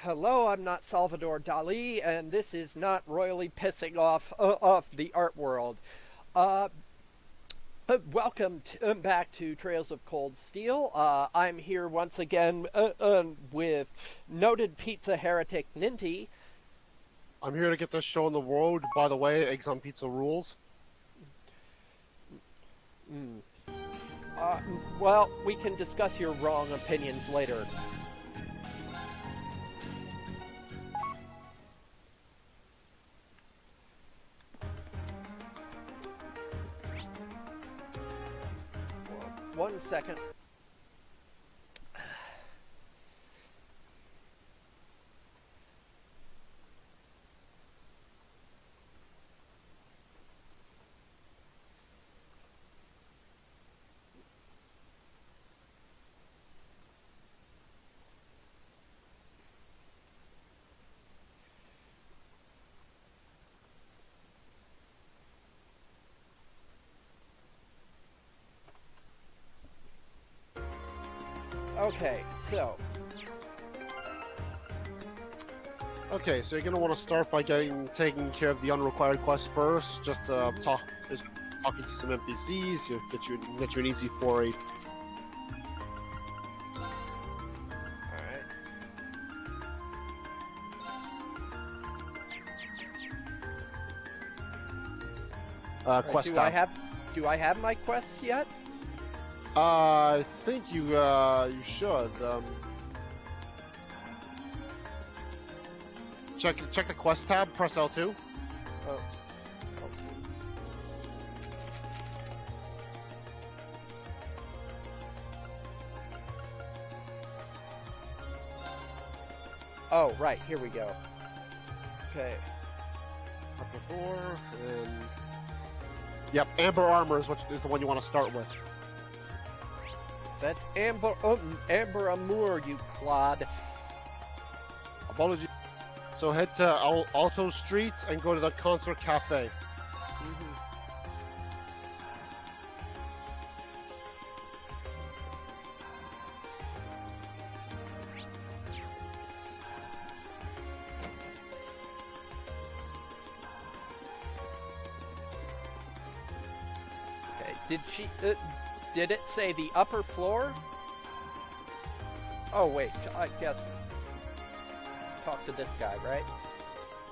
Hello, I'm not Salvador Dali, and this is not royally pissing off the art world. Uh, welcome back to Trails of Cold Steel. I'm here once again with noted pizza heretic Ninty. I'm here to get this show in the world. By the way, eggs on pizza rules. Mm. Uh, well, we can discuss your wrong opinions later. One second. Okay, so Okay, so you're gonna want to start by taking care of the unrequired quest first. Just talking to some NPCs. Get you an easy 4-8. alright. Quest Do tab. I have my quests yet? I think you should. Check the quest tab. Press L2. Oh. Oh, right, here we go. Okay. Up to 4 and. Yep, Amber Armor is the one you want to start with. That's Amber Amour, you clod. Apologies. So head to Alto Street and go to the Concert Cafe. Okay, did it say the upper floor? Oh, wait, I guess. Talk to this guy, right?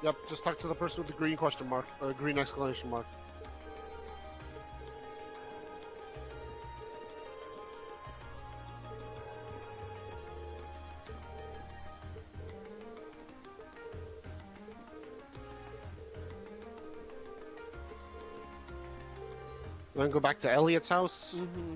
Yep, just talk to the person with the green question mark, or green exclamation mark. Then go back to Elliot's house. Mm-hmm.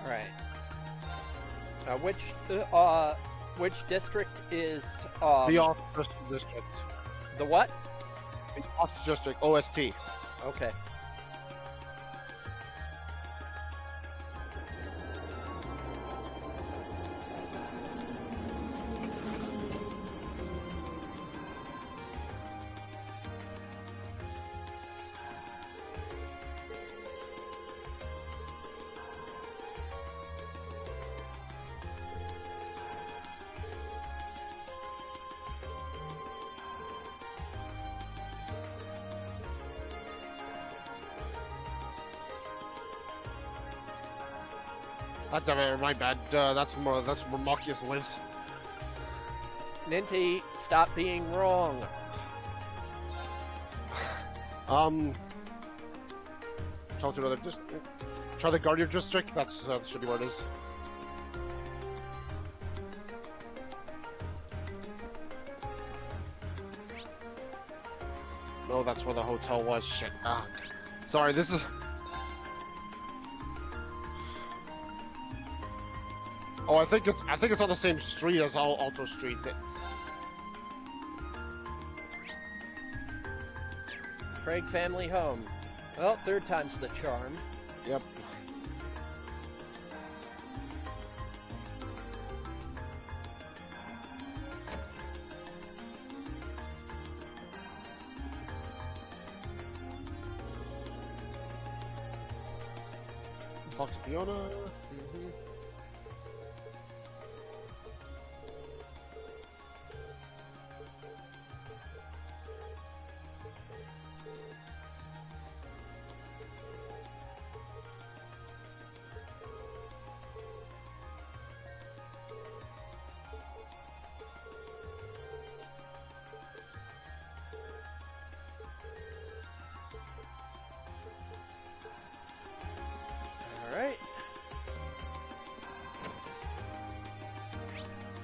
All right. Which district is The Office District. the what? The Office District, OST. Okay. That's my bad. That's where Marcus lives. Ninty, stop being wrong. Try to another. Try the Guardian District. That's should be where it is. No, that's where the hotel was. Shit. Ah, sorry, this is... Oh, I think it's on the same street as Alto Street. Craig family home. Well, third time's the charm. Yep. Talk to Fiona. Mm-hmm. Alright.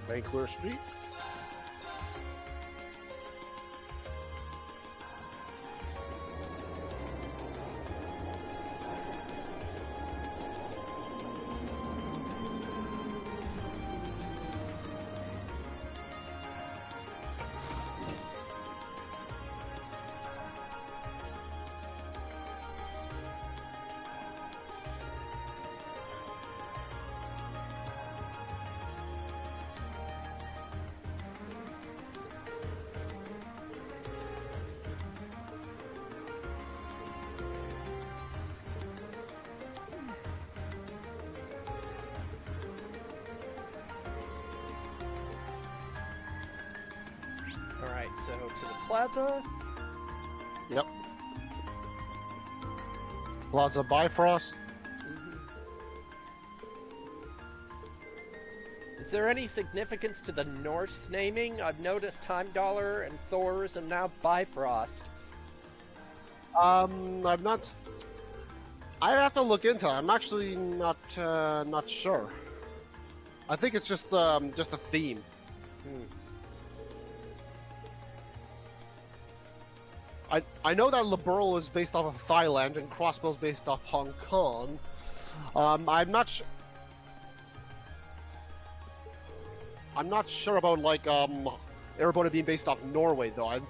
Vancouver Street. Alright, so to the plaza. Yep. Plaza Bifrost. Mm-hmm. Is there any significance to the Norse naming? I've noticed Heimdallr and Thor's and now Bifrost. I'm not. I have to look into it. I'm actually not sure. I think it's just a theme. Hmm. I know that Liberal is based off of Thailand and Crossbow's based off Hong Kong. I'm not sure about like Erebona being based off Norway though.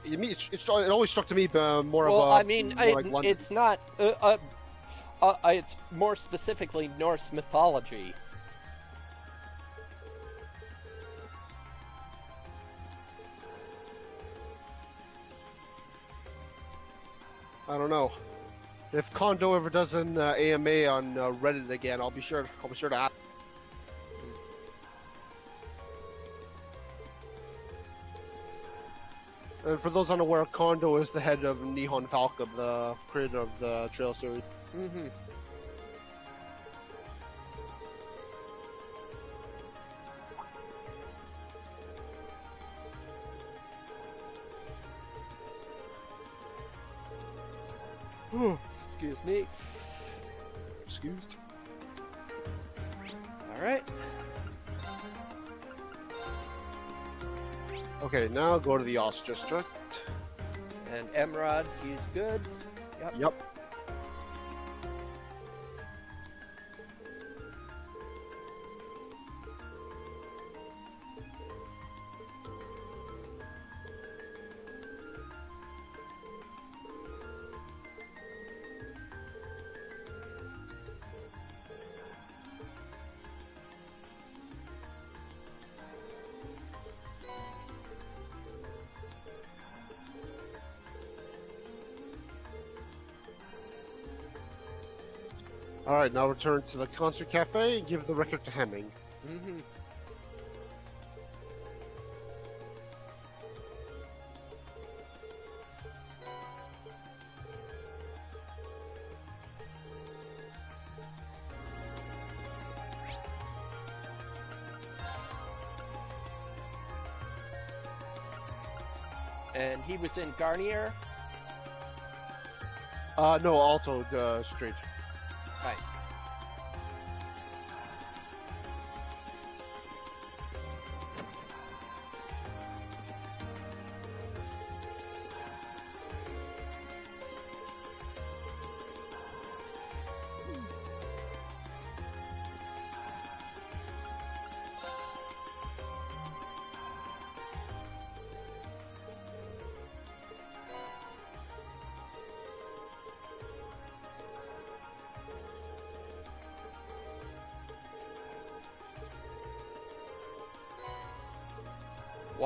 It always struck to me more Well, of a. I mean, more like London. it's not. It's more specifically Norse mythology. I don't know. If Kondo ever does an AMA on Reddit again, I'll be sure to ask. And for those unaware, Kondo is the head of Nihon Falcon, the creator of the Trail series. Mm-hmm. Excuse me. Excused. Alright. Okay, now go to the Ost District. And Emerald's use goods. Yep. Alright, now return to the concert cafe and give the record to Hemming. Mm-hmm. And he was in Garnier? No, Alto Street. Right.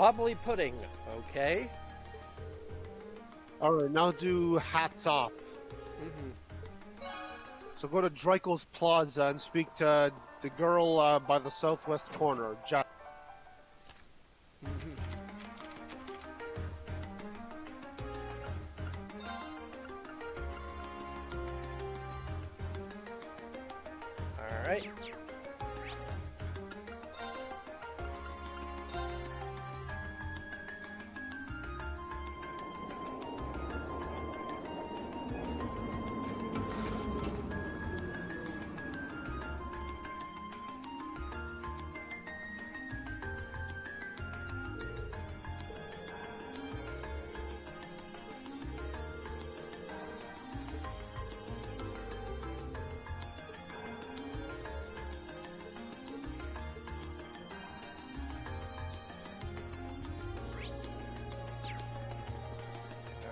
Wobbly pudding. Okay. Alright, now do hats off. Mm-hmm. So go to Dreikel's Plaza and speak to the girl by the southwest corner, Jack. Mm-hmm. Alright.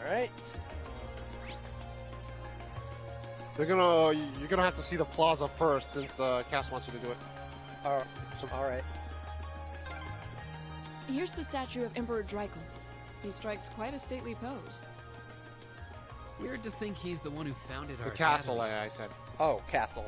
Alright. You're gonna have to see the plaza first, since the cast wants you to do it. Alright. Here's the statue of Emperor Dreikels. He strikes quite a stately pose. Weird to think he's the one who founded The our castle, academy. I said. Oh, castle.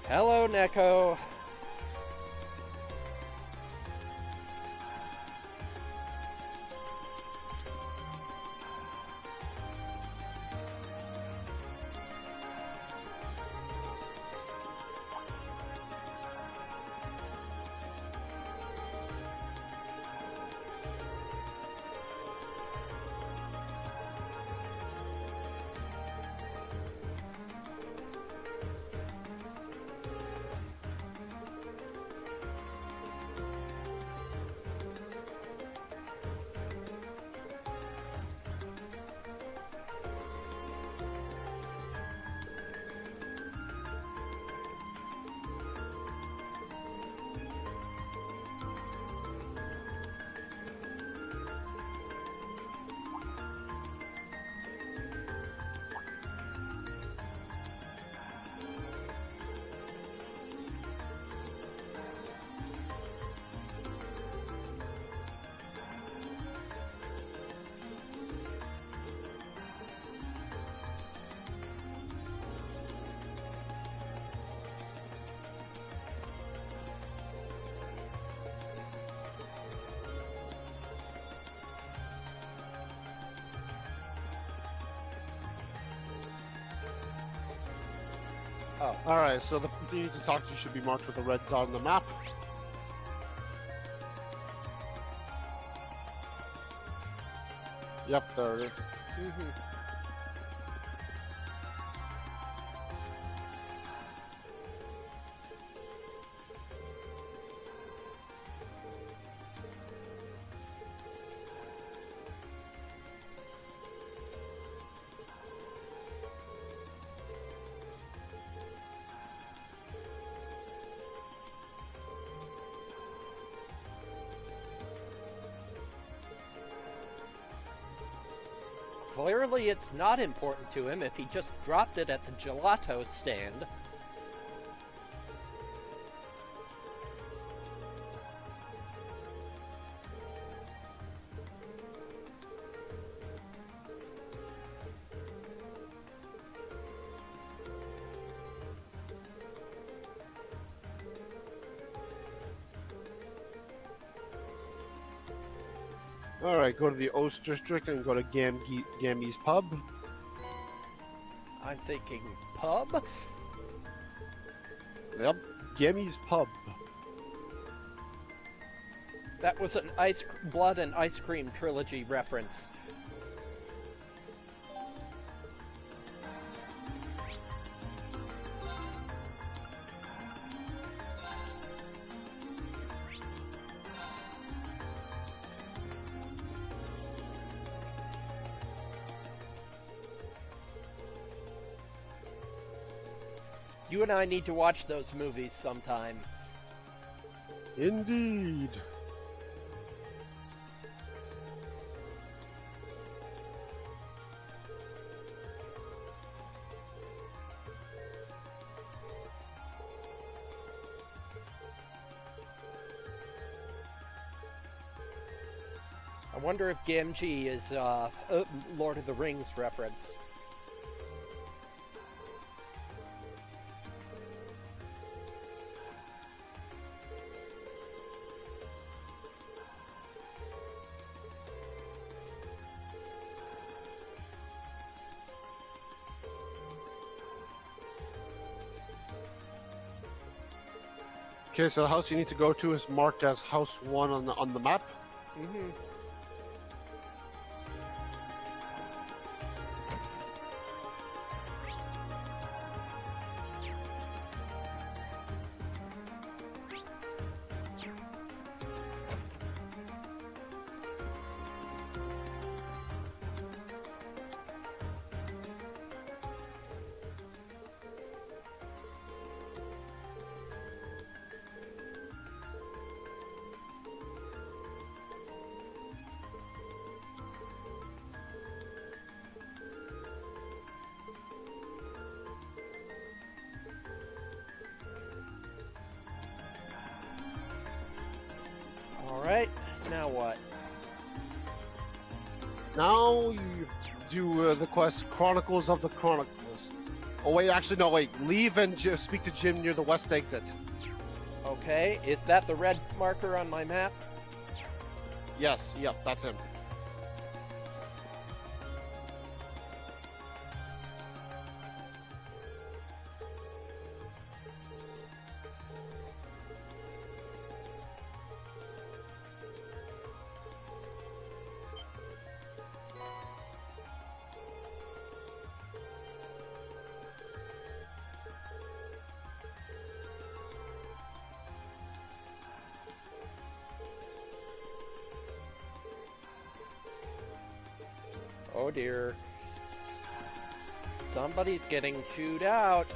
Hello, Neko. Oh. Alright, so the person you need to talk to should be marked with a red dot on the map. Yep, there it is. Mm-hmm. Clearly it's not important to him if he just dropped it at the gelato stand. Alright, go to the Oast District and go to Gammy's Pub. I'm thinking pub? Yep, Gammy's Pub. That was an Blood and Ice Cream trilogy reference. You and I need to watch those movies sometime. Indeed. I wonder if Gamgee is Lord of the Rings reference. Okay, so the house you need to go to is marked as House 1 on the map. Mm-hmm. Alright, now what? Now you do the quest Chronicles of the Chronicles. Oh wait, actually no, wait. Leave and speak to Jim near the west exit. Okay, is that the red marker on my map? Yes, yep, that's him. Oh dear. Somebody's getting chewed out.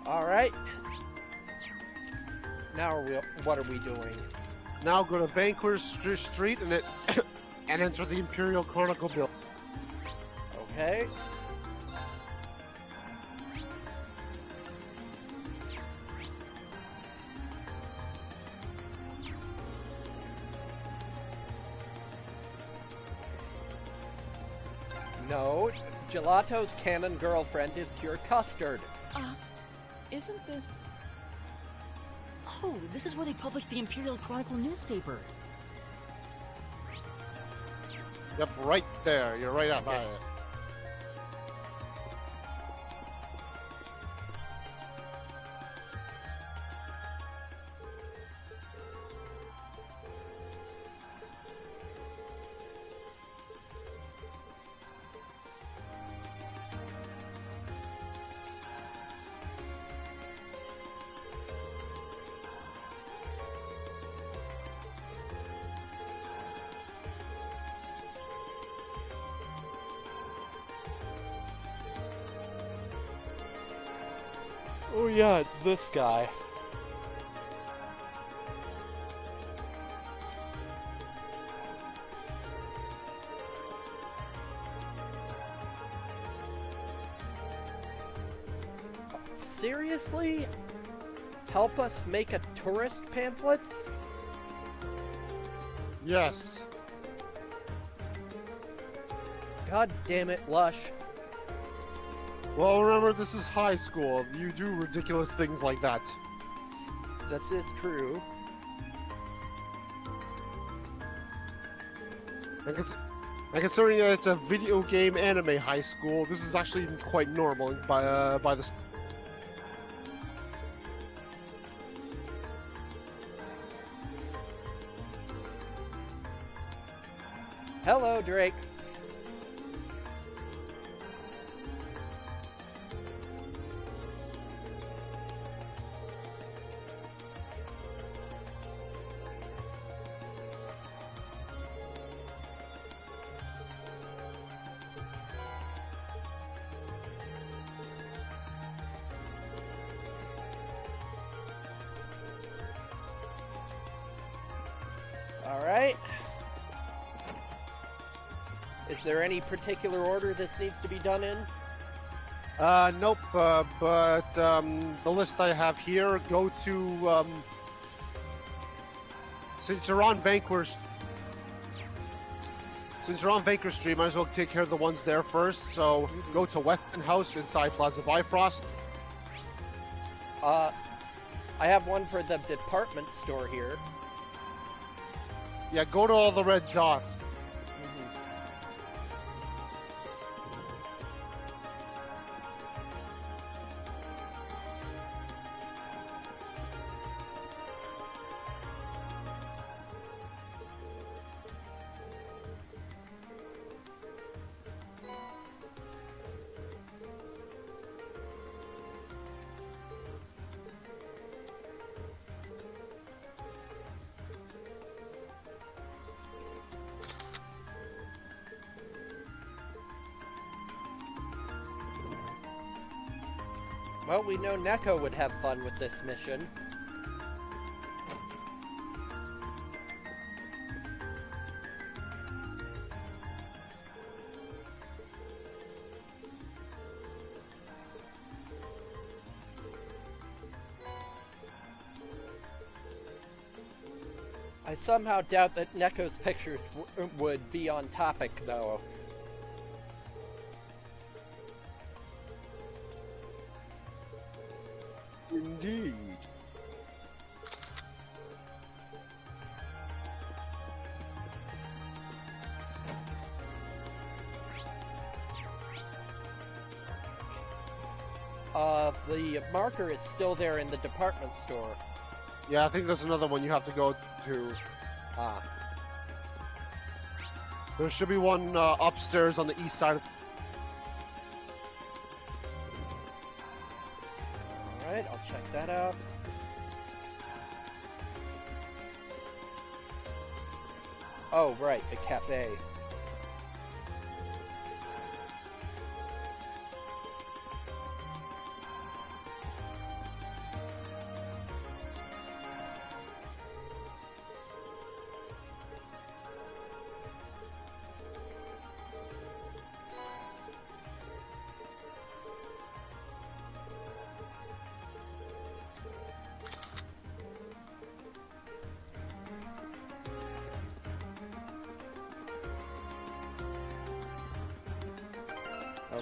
Alright. Now what are we doing? Now go to Banquer's Street and and enter the Imperial Chronicle building. Okay. No, Gelato's canon girlfriend is pure custard. Isn't this... Oh, this is where they published the Imperial Chronicle newspaper. Yep, right there. You're right up by it. Oh yeah, it's this guy. Seriously? Help us make a tourist pamphlet? Yes. God damn it, Lush. Well, remember, this is high school. You do ridiculous things like that. This is true. And considering that it's a video game anime high school, this is actually quite normal by the. Hello, Drake. All right. Is there any particular order this needs to be done in? Nope, but the list I have here, go to, since you're on Vanquish Street, might as well take care of the ones there first, so go to Weapon House inside Plaza Bifrost. I have one for the department store here. Yeah, go to all the red dots. Well, we know Neko would have fun with this mission. I somehow doubt that Neko's pictures would be on topic, though. Indeed. The marker is still there in the department store. Yeah, I think there's another one you have to go to. Ah. There should be one upstairs on the east side. Alright, I'll check that out. Oh, right, a cafe.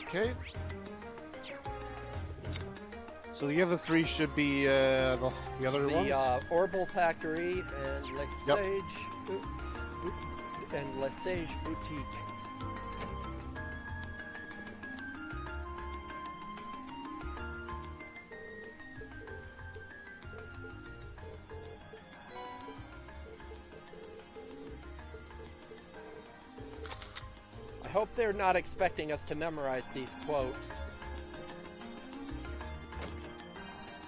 Okay. So the other three should be the other ones? The Orbital Factory and Lesage... and Lesage Boutique. I hope they're not expecting us to memorize these quotes.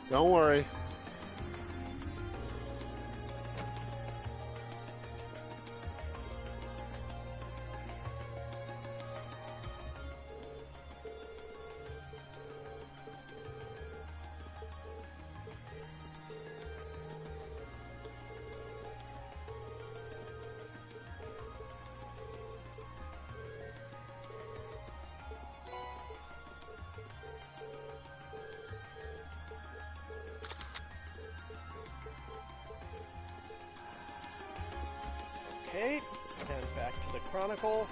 Don't worry. Okay, and back to the Chronicle.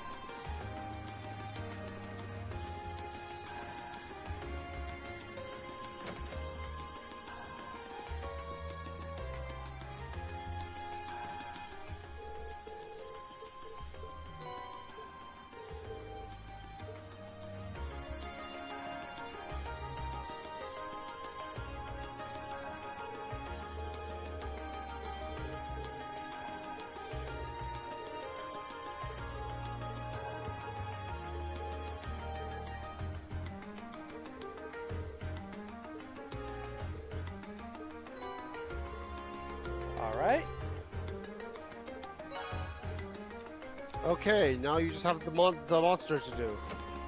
Okay, now you just have the monster to do.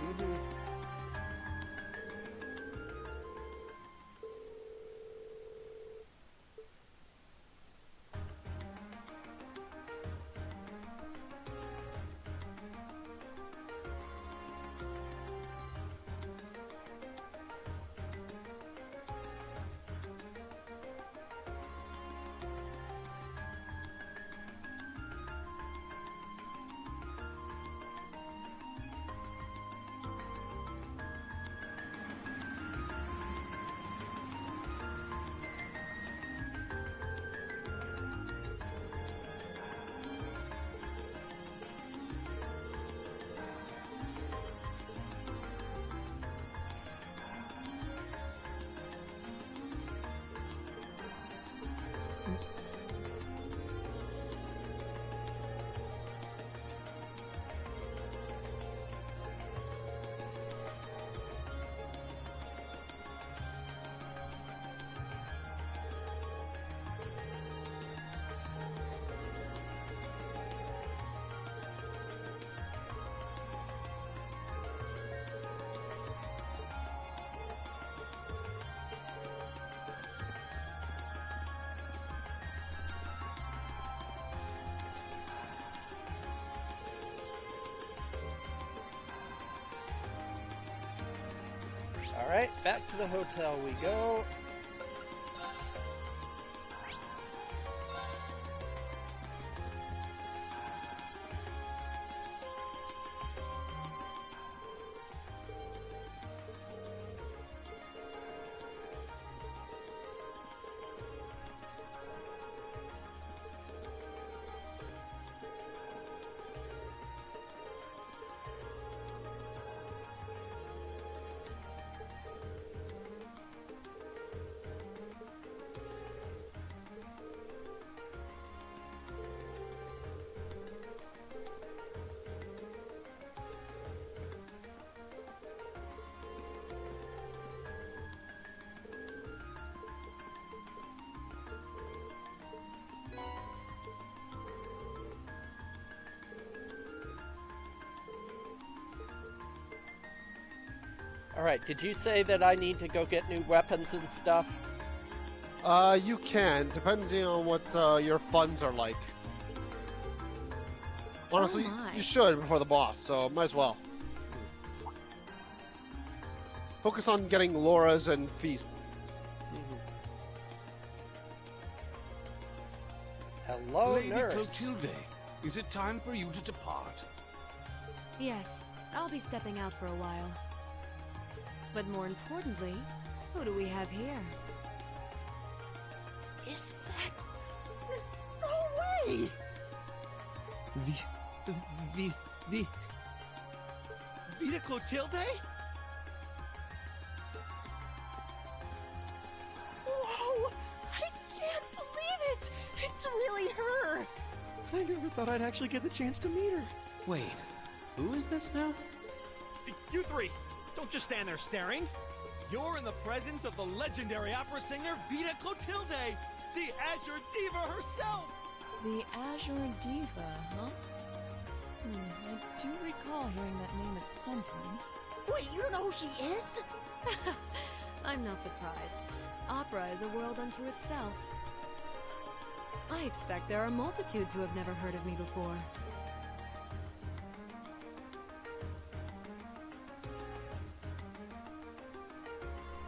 Mm-hmm. All right, back to the hotel we go. Alright, did you say that I need to go get new weapons and stuff? You can, depending on what your funds are like. Honestly, Oh my. you should before the boss, so might as well. Focus on getting Laura's and Feast. Hello, Lady nurse. Clotilde, is it time for you to depart? Yes, I'll be stepping out for a while. But more importantly, who do we have here? Is that... No way! Vita Clotilde? Whoa! I can't believe it! It's really her! I never thought I'd actually get the chance to meet her. Wait, who is this now? You three, don't just stand there staring. You're in the presence of the legendary opera singer Vita Clotilde, the Azure Diva herself! The Azure Diva, huh? I do recall hearing that name at some point. Wait, you don't know who she is? I'm not surprised. Opera is a world unto itself. I expect there are multitudes who have never heard of me before.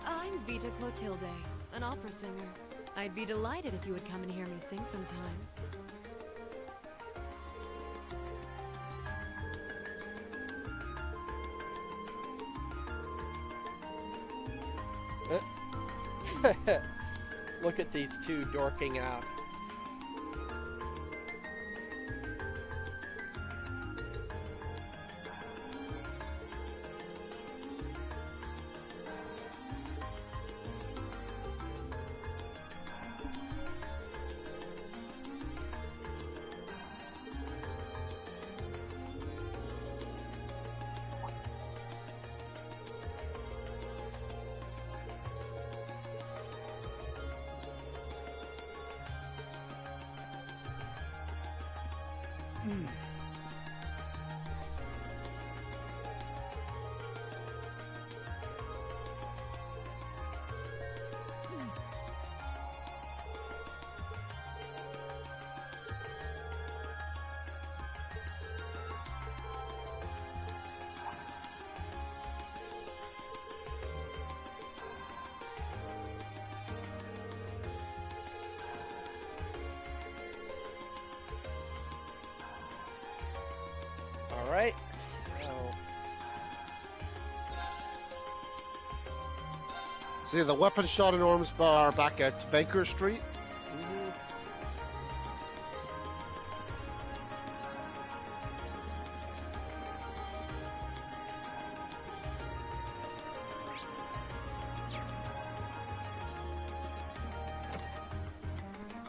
I'm Vita Clotilde, an opera singer. I'd be delighted if you would come and hear me sing sometime. Look at these two dorking out. So yeah, the weapon shot and arms bar back at Banker Street. Mhm.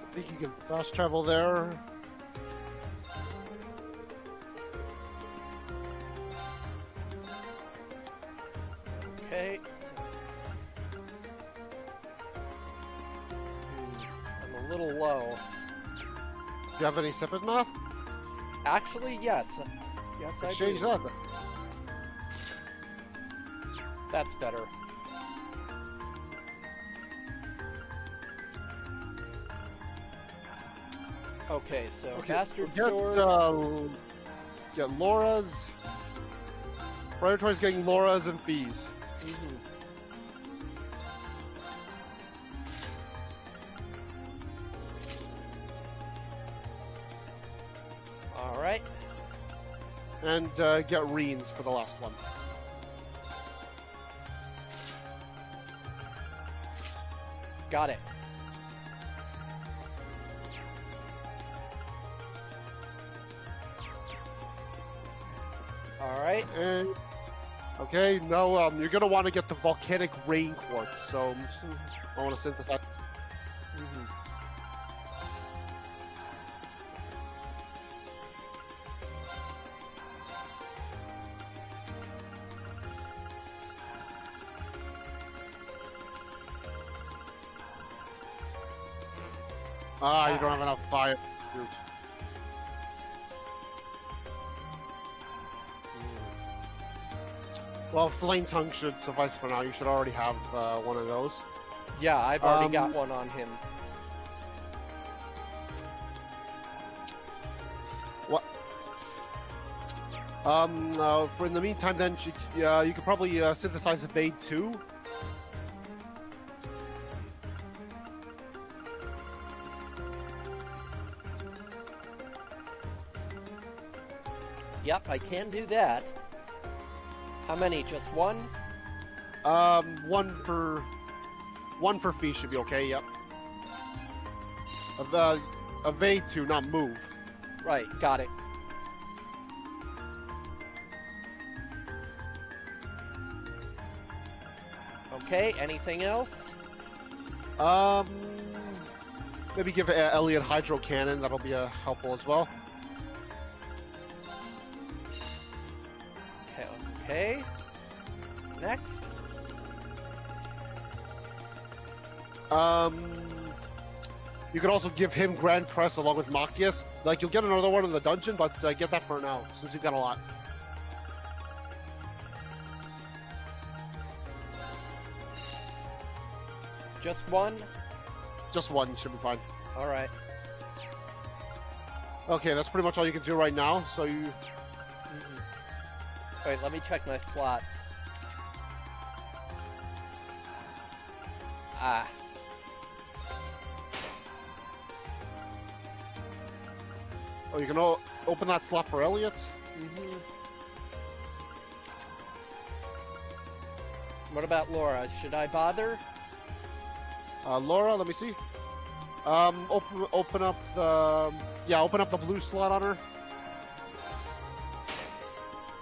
I think you can fast travel there. Okay. I'm a little low. Do you have any separate math? Actually, yes. Yes, I Exchange do. that. That's better. Okay, so Okay, Bastard get, Sword. get Laura's. Predatory's getting Laura's and fees. Mhm. Alright. And get Reens for the last one. Got it. Alright. And okay, now you're gonna want to get the volcanic rain quartz. So I want to synthesize. Mhm. Ah, you don't have enough fire. Root. Well, Flame Tongue should suffice for now. You should already have one of those. Yeah, I've already got Um, one on him. What? For in the meantime, then you could probably synthesize Evade 2. Yep, I can do that. How many? Just one? One for fee should be okay. Yep. Evade 2, not move. Right, got it. Okay, anything else? Maybe give Elliot Hydro Cannon. That'll be helpful as well. Okay, okay. Next. You could also give him Grand Press along with Machias. Like, you'll get another one in the dungeon, but get that for now, since you've got a lot. Just one? Just one should be fine. Alright. Okay, that's pretty much all you can do right now, so you... Wait, let me check my slots. Ah. Oh, you can open that slot for Elliot? Mm-hmm. What about Laura? Should I bother? Laura, let me see. Open up the... Yeah, open up the blue slot on her.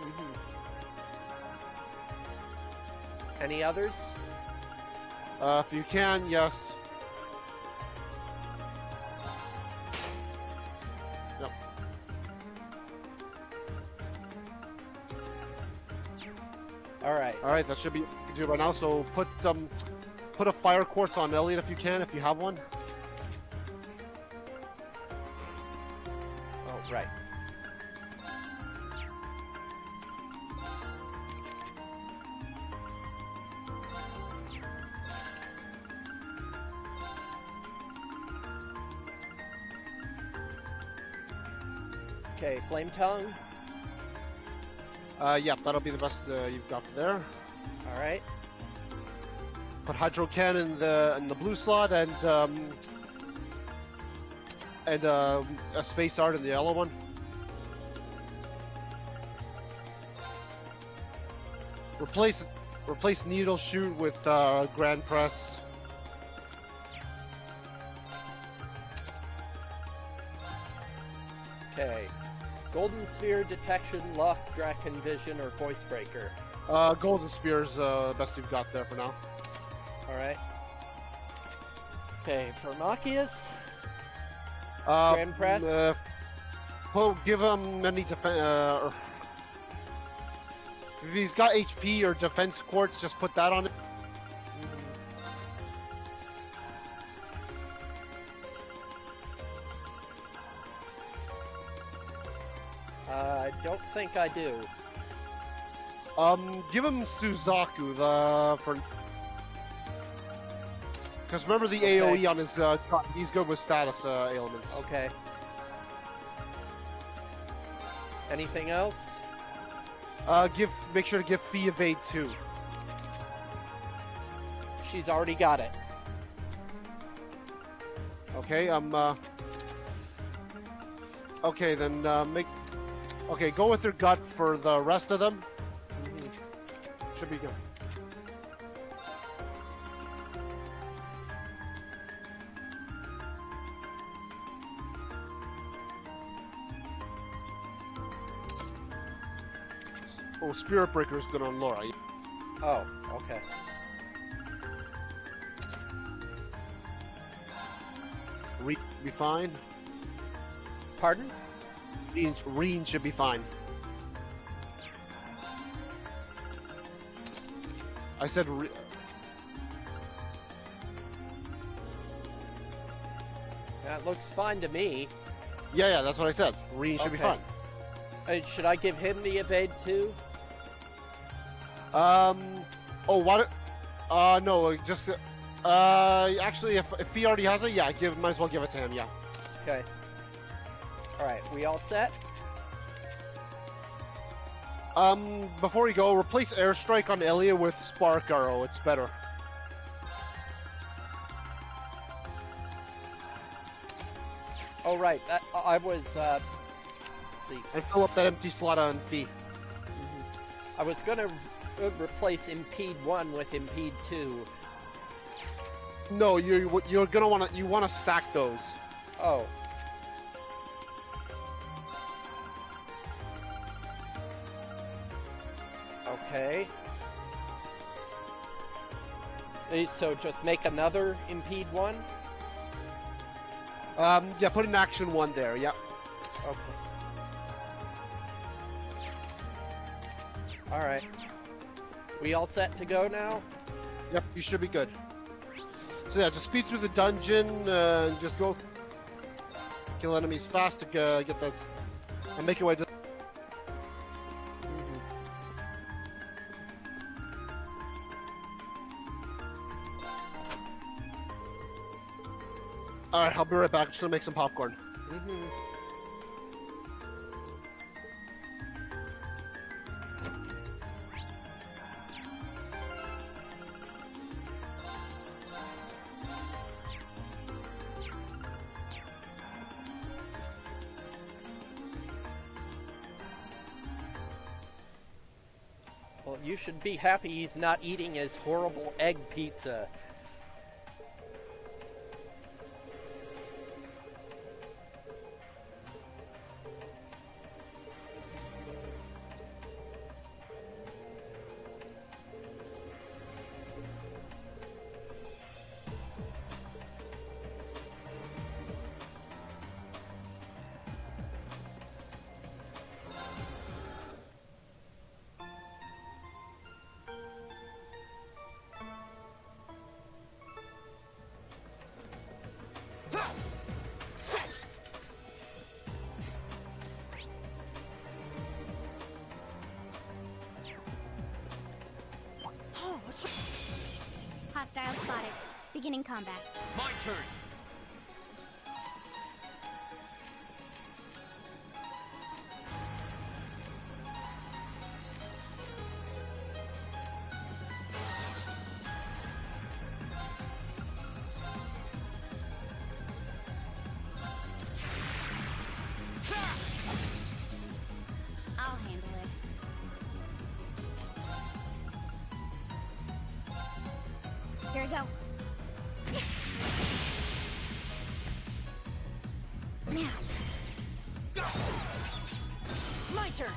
Mm-hmm. Any others? If you can, yes. Yep. Alright. Alright, that should be what you can do right now. So put a fire quartz on Elliot if you can, if you have one. Oh, right. Okay, Flame Tongue. Yeah, that'll be the best you've got for there. Alright. Put Hydro Cannon in the blue slot and a Space Art in the yellow one. Replace needle shoot with grand press. Okay. Golden Sphere, Detection, Luck, Draken Vision, or Voice Breaker. Golden Spear's best you've got there for now. Alright. Okay, for Machias, Uh, Grand Press. Give him any defense. If he's got HP or defense quartz, just put that on it. I don't think I do. Give him Suzaku because remember the Okay. AOE on his he's good with status ailments. Okay. Anything else? Make sure to give Fee evade too. She's already got it. Okay, okay, then okay, go with your gut for the rest of them. Should be good. Oh, Spirit Breaker is good on Laura. Oh, okay. Reen be fine. Pardon? Reen should be fine. I said That looks fine to me. yeah, that's what I said. Reen should be Okay. fine. Should I give him the evade too? Oh, what? No, just actually, if he already has it, yeah, might as well give it to him. Yeah. Okay. Alright, we all set? Before we go, replace Airstrike on Elia with Spark Arrow. It's better. Oh, right. I was, let's see. And fill up that empty slot on Fee. I was gonna replace Impede 1 with Impede 2. No, you're gonna wanna stack those. Oh. Okay. So just make another Impede 1? Yeah, put an action 1 there. Yeah. Okay. Alright. We all set to go now? Yep, you should be good. So yeah, just speed through the dungeon and just go kill enemies fast to get that and make your way to. Alright, I'll be right back. Just gonna make some popcorn. Well, you should be happy he's not eating his horrible egg pizza. Hostile spotted. Beginning combat. My turn. I'll handle it. My turn.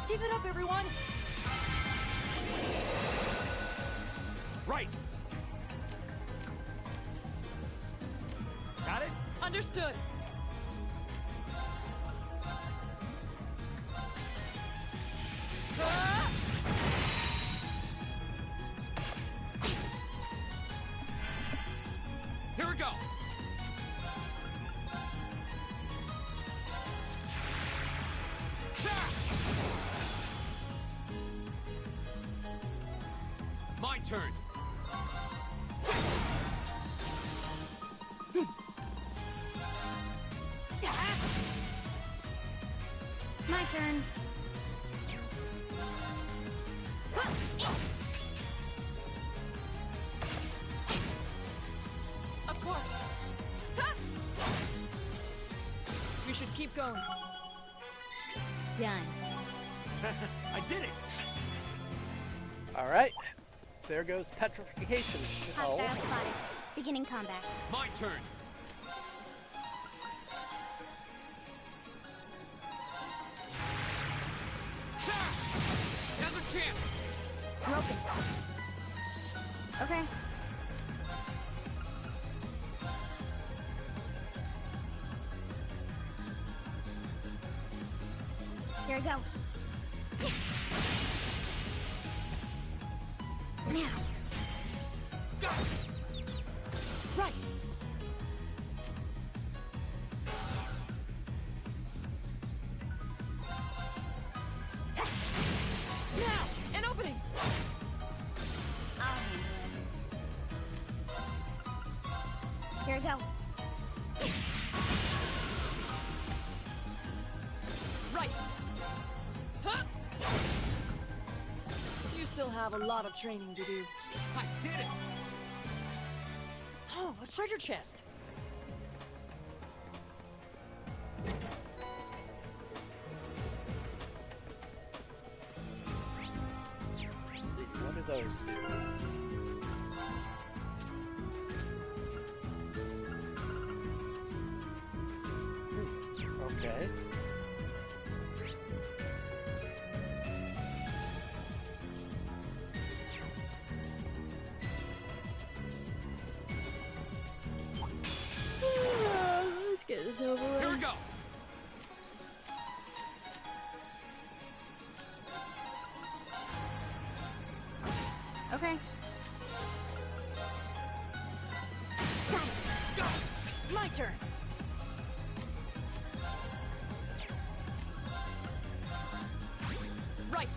Give it up, everyone. Right. Got it? Understood. Here we go. My turn. My turn. Of course. We should keep going. Done. I did it. All right. There goes petrification. Oh. Hostile spotted. Beginning combat. My turn. Now's our chance. Broken. Okay. Here we go. Now. Right. Now, an opening. I'll handle it. Here we go. Right. Huh? You still have a lot of training to do. I did it. Oh, a treasure chest. Let's see, what do those do? Okay. Let's get this over with. Here we go. Okay. My turn. Right.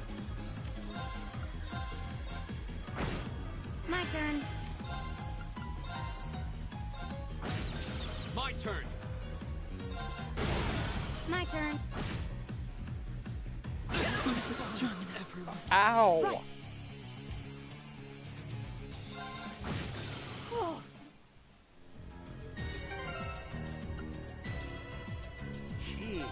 My turn. My turn. My turn. Ow! Right. Oh, Jeez.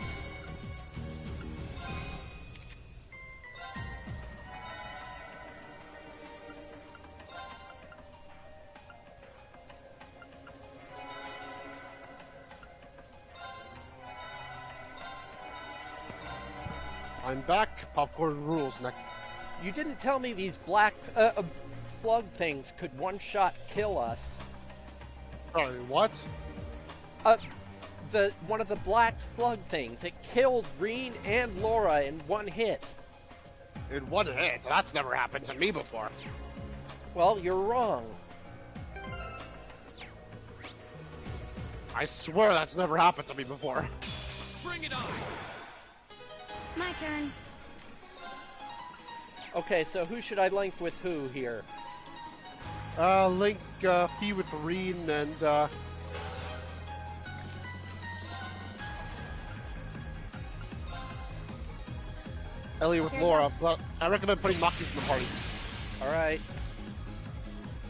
I'm back. Popcorn rules. Next. You didn't tell me these black slug things could one-shot kill us. Sorry, what? One of the black slug things. It killed Reen and Laura in one hit. In one hit? That's never happened to me before. Well, you're wrong. I swear that's never happened to me before. Bring it on. My turn. Okay, so who should I link with who here? Link Fee with Reen and Ellie with Here you Laura. But I recommend putting Makis in the party. Alright.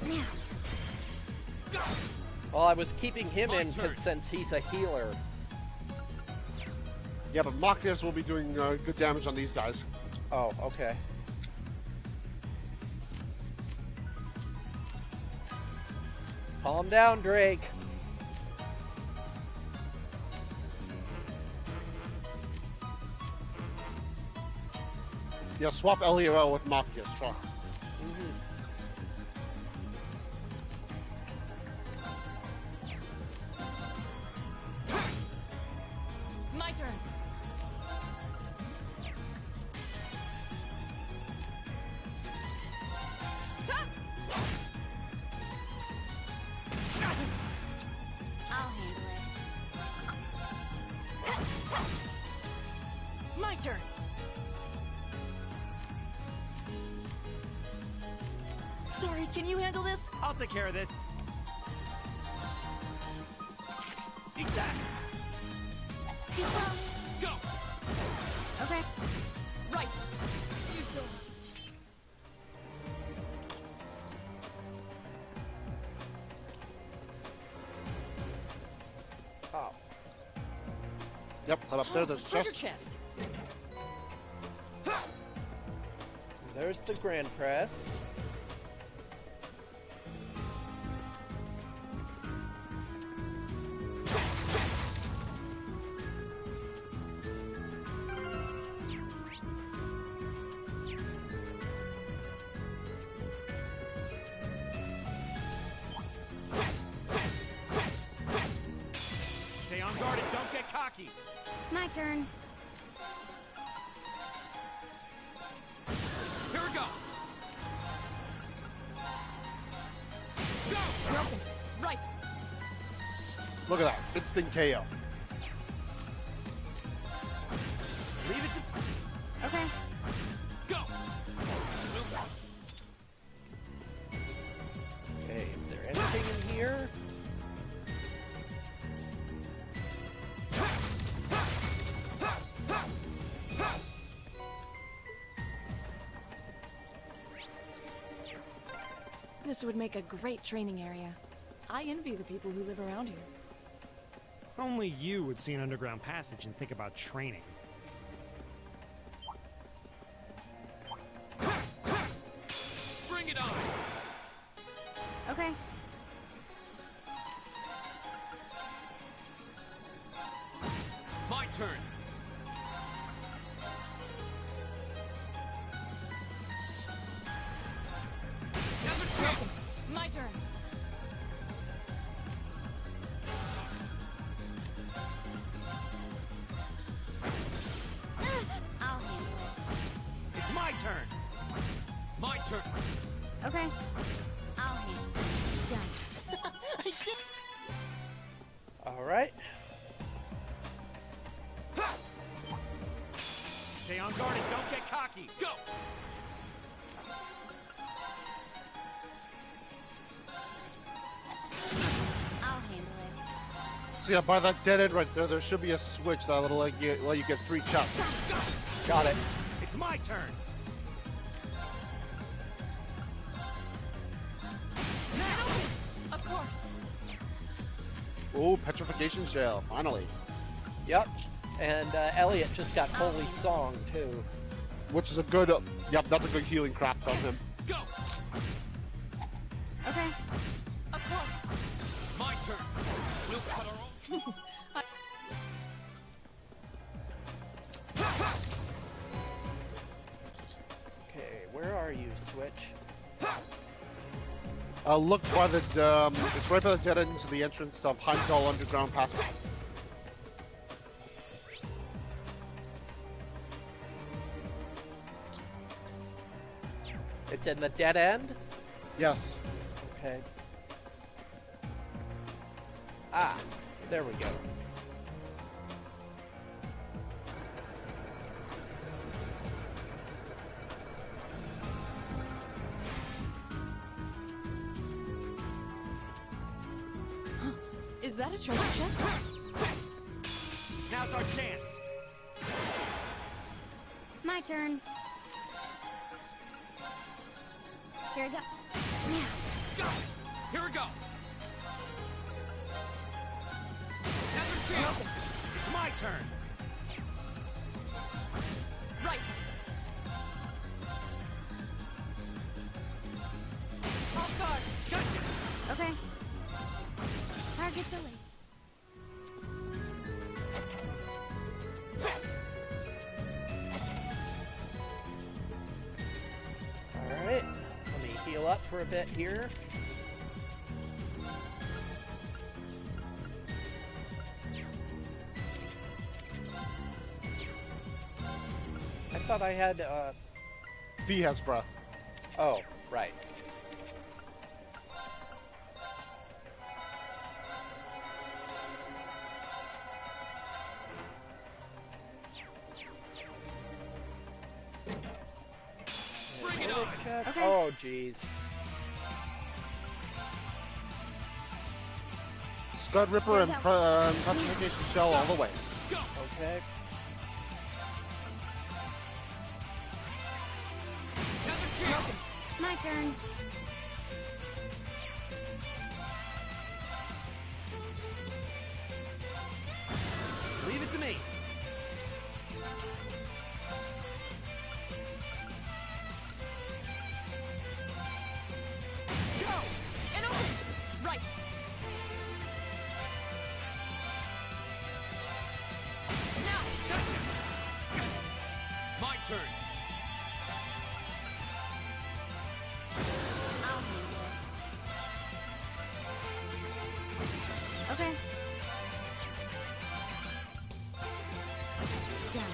Now. Well, I was keeping him My in turn. since he's a healer. Yeah, but Makis will be doing good damage on these guys. Oh, okay. Calm down, Drake. Yeah, swap Elliot out with Machias. Try. My turn. I'll handle it. My turn. Sorry, can you handle this? I'll take care of this. Eat that. Too slow. Go. Okay. Right. You still. Oh. Yep, I'm up there. There's Treasure chest. chest. There's the Grand Press. Stay on guard and don't get cocky. My turn. Here we go. Go. Broken. Right. Look at that. Instant KO. Leave it to Okay. go. Okay, is there anything in here? This would make a great training area. I envy the people who live around here. Only you would see an underground passage and think about training. Bring it on. Okay. My turn. Another chance. My turn. I'll handle It's my turn. My turn. it. Okay. I'll handle it. Done. I should. Alright. Stay on guard and don't get cocky. Go. I'll handle it. So yeah, by that dead end right there, there should be a switch that'll let you get 3 chests. Got it. It's my turn. Of course. Oh, petrification shell, finally. Yep. And Elliot just got Holy Song, too. Which is a good, yep, that's a good healing craft on him. Go. Okay. Of course. My turn. We'll cut our own. Okay, where are you, Switch? Look by the, it's right by the dead end to the entrance of Heimdall Underground Passage. It's in the dead end? Yes. Okay. Ah, there we go. Is that a treasure chest? Now's our chance. My turn. Here we go. Now. Go. Here we go. Another chance. It's my turn. Right. Off guard. Gotcha. Okay. up for a bit here. I thought I had, Fee has breath. oh, right. Bring it on! Okay. Oh, jeez. Scud Ripper and Petrification Shell all the way. Go! Okay. Another chance! My turn. Leave it to me. Go! And open! Right. Now! Gotcha! My turn. I'll handle it. Okay. Done.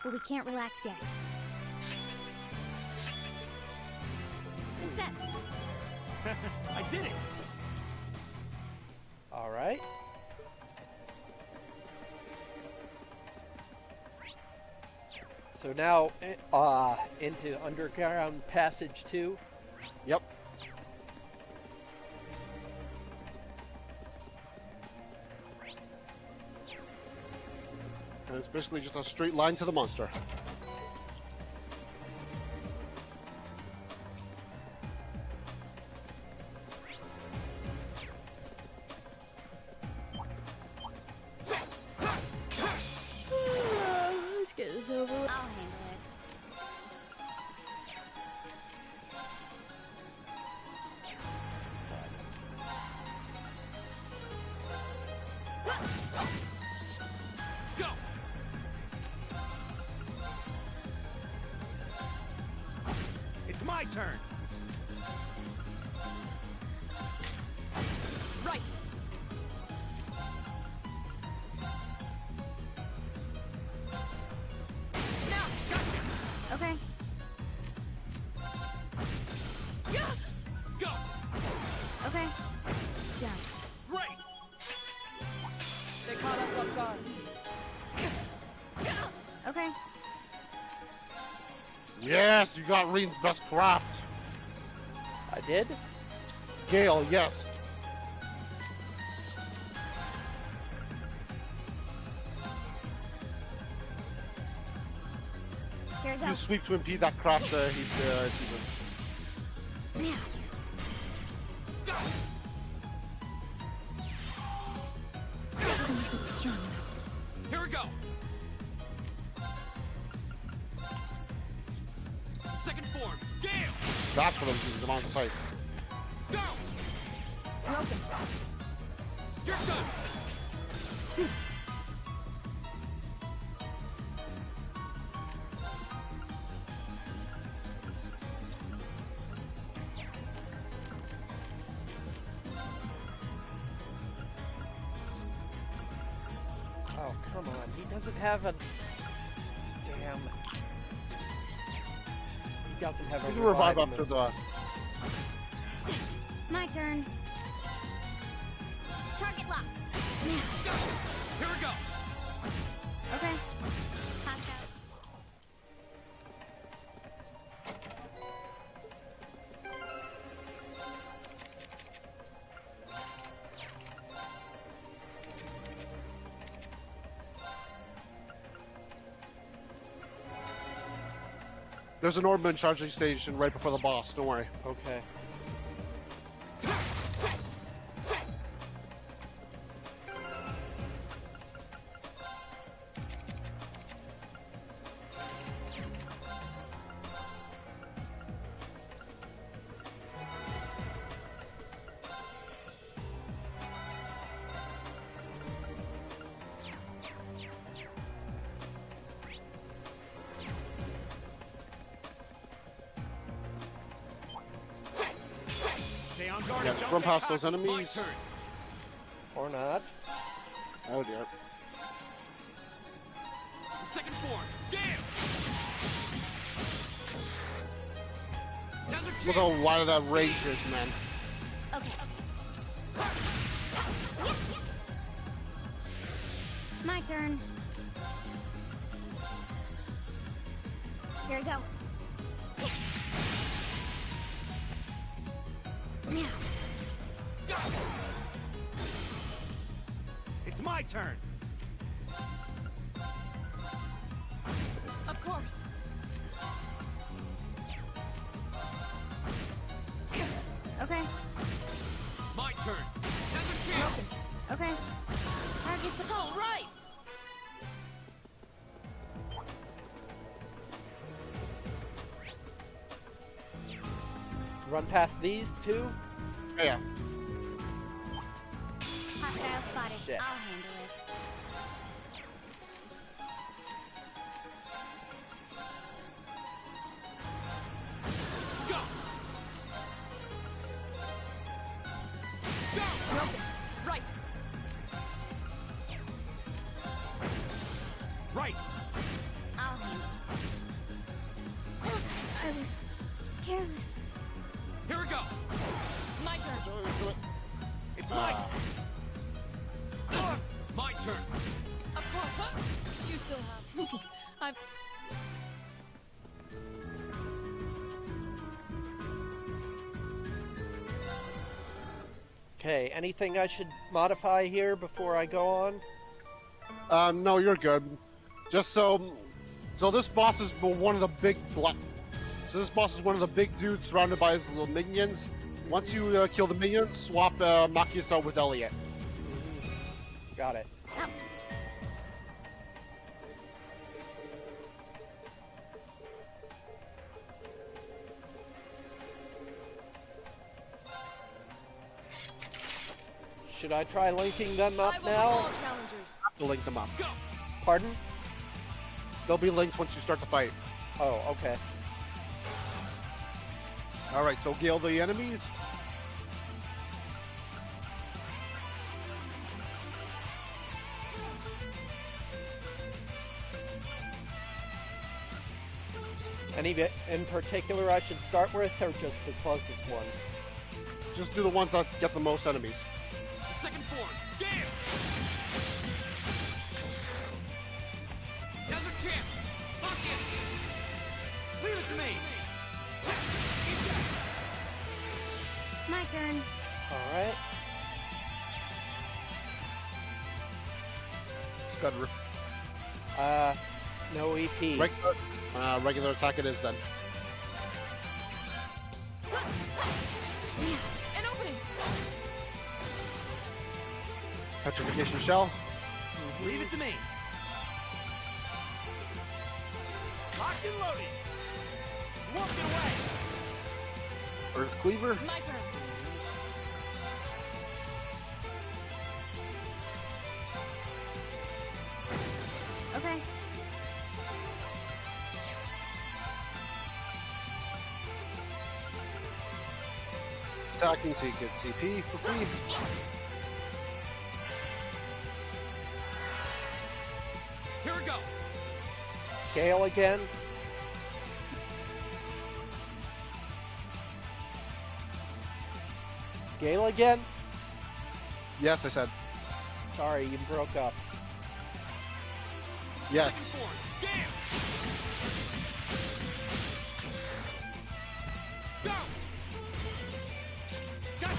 But we can't relax yet. Success. I did it! All right. So now, into Underground Passage 2. Yep. And it's basically just a straight line to the monster. Let's get this over with. I'll handle it. Go! It's my turn. Right. Now. Gotcha! Okay. Go! Okay. Done. Great! They caught us off guard. Okay. Yes, you got Reen's best craft. I did? Gale, yes. Here we go. You sweep to impede that craft, he's even. Now. Go! Here we go! Second form, Gale! That's what I'm using them on the fight. Go! Broken. You're done! Oh, come on. He doesn't have a... Damn. He doesn't have a You can revive revive after move. the. My turn. Target lock. Now. Go! Here we go! Okay. Pass out. There's an Orbman charging station right before the boss. Don't worry. Okay. guard Yeah, and just don't run get past those cocky. My enemies. turn. Or not. Oh dear. Second form. Damn! Now's a Look chance. how wide that range is, man. Okay. My turn. Here we go. Now. It's my turn. Of course. Okay. My turn. Now's a chance. Okay. Target's a All right. Run past these two. Yeah. hostile spotted. Shit. I'll handle it. Go. Go. Right. Right. I'll handle it. I was careless. Here we go. My turn. It's my my turn. Of course. Huh? You still have. I've. Okay, anything I should modify here before I go on? No, you're good. Just so this boss is one of the big black. So this boss is one of the big dudes surrounded by his little minions. Once you kill the minions, swap Makiasa with Elliot. Got it. Oh. Should I try linking them up I will now? all challengers. To link them up. Go. Pardon? They'll be linked once you start the fight. Oh, okay. All right, so Gale the enemies. Any bit in particular I should start with, or just the closest ones? Just do the ones that get the most enemies. The second form. Damn. Now's a chance. Lock in. Leave it to me. My turn. Alright. Scudder. No E EP. Regular attack it is then. An opening. Petrification shell. Leave it to me. Locked and loaded. Walking away. Earth cleaver. My turn. Okay. Attacking so you get CP for free. Here we go. Gale again. Gale again? Yes, I said. Sorry, you broke up. Yes. Second form. Damn. Go. Gotcha.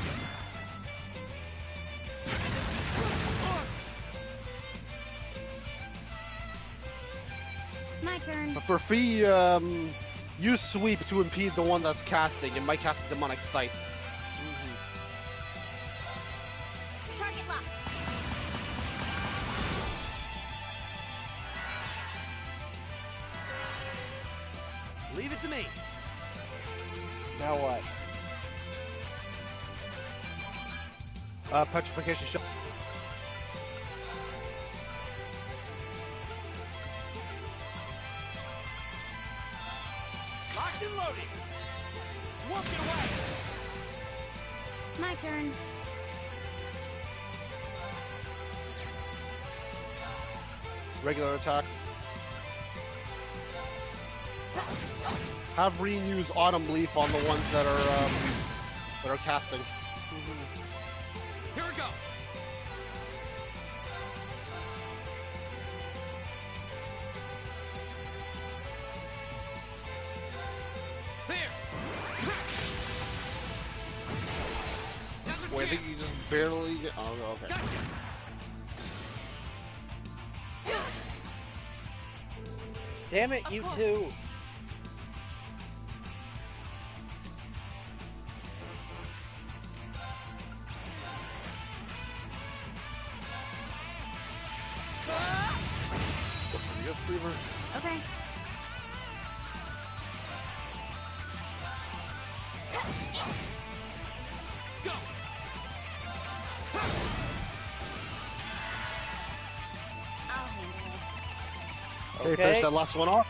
My turn. But for free, use sweep to impede the one that's casting. It might cast a demonic sight. Target locked. Leave it to me. Now what? Petrification shell. Locked and loaded. Walking away. My turn. Regular attack. Have Reen use Autumn Leaf on the ones that are casting. Here we go. There. Now's our Wait, I think chance. you just barely get. Oh, okay. Gotcha. Damn it, you two! Yes, Cleaver. Okay. Go. I'll handle it. Okay, Okay. finish that last one off.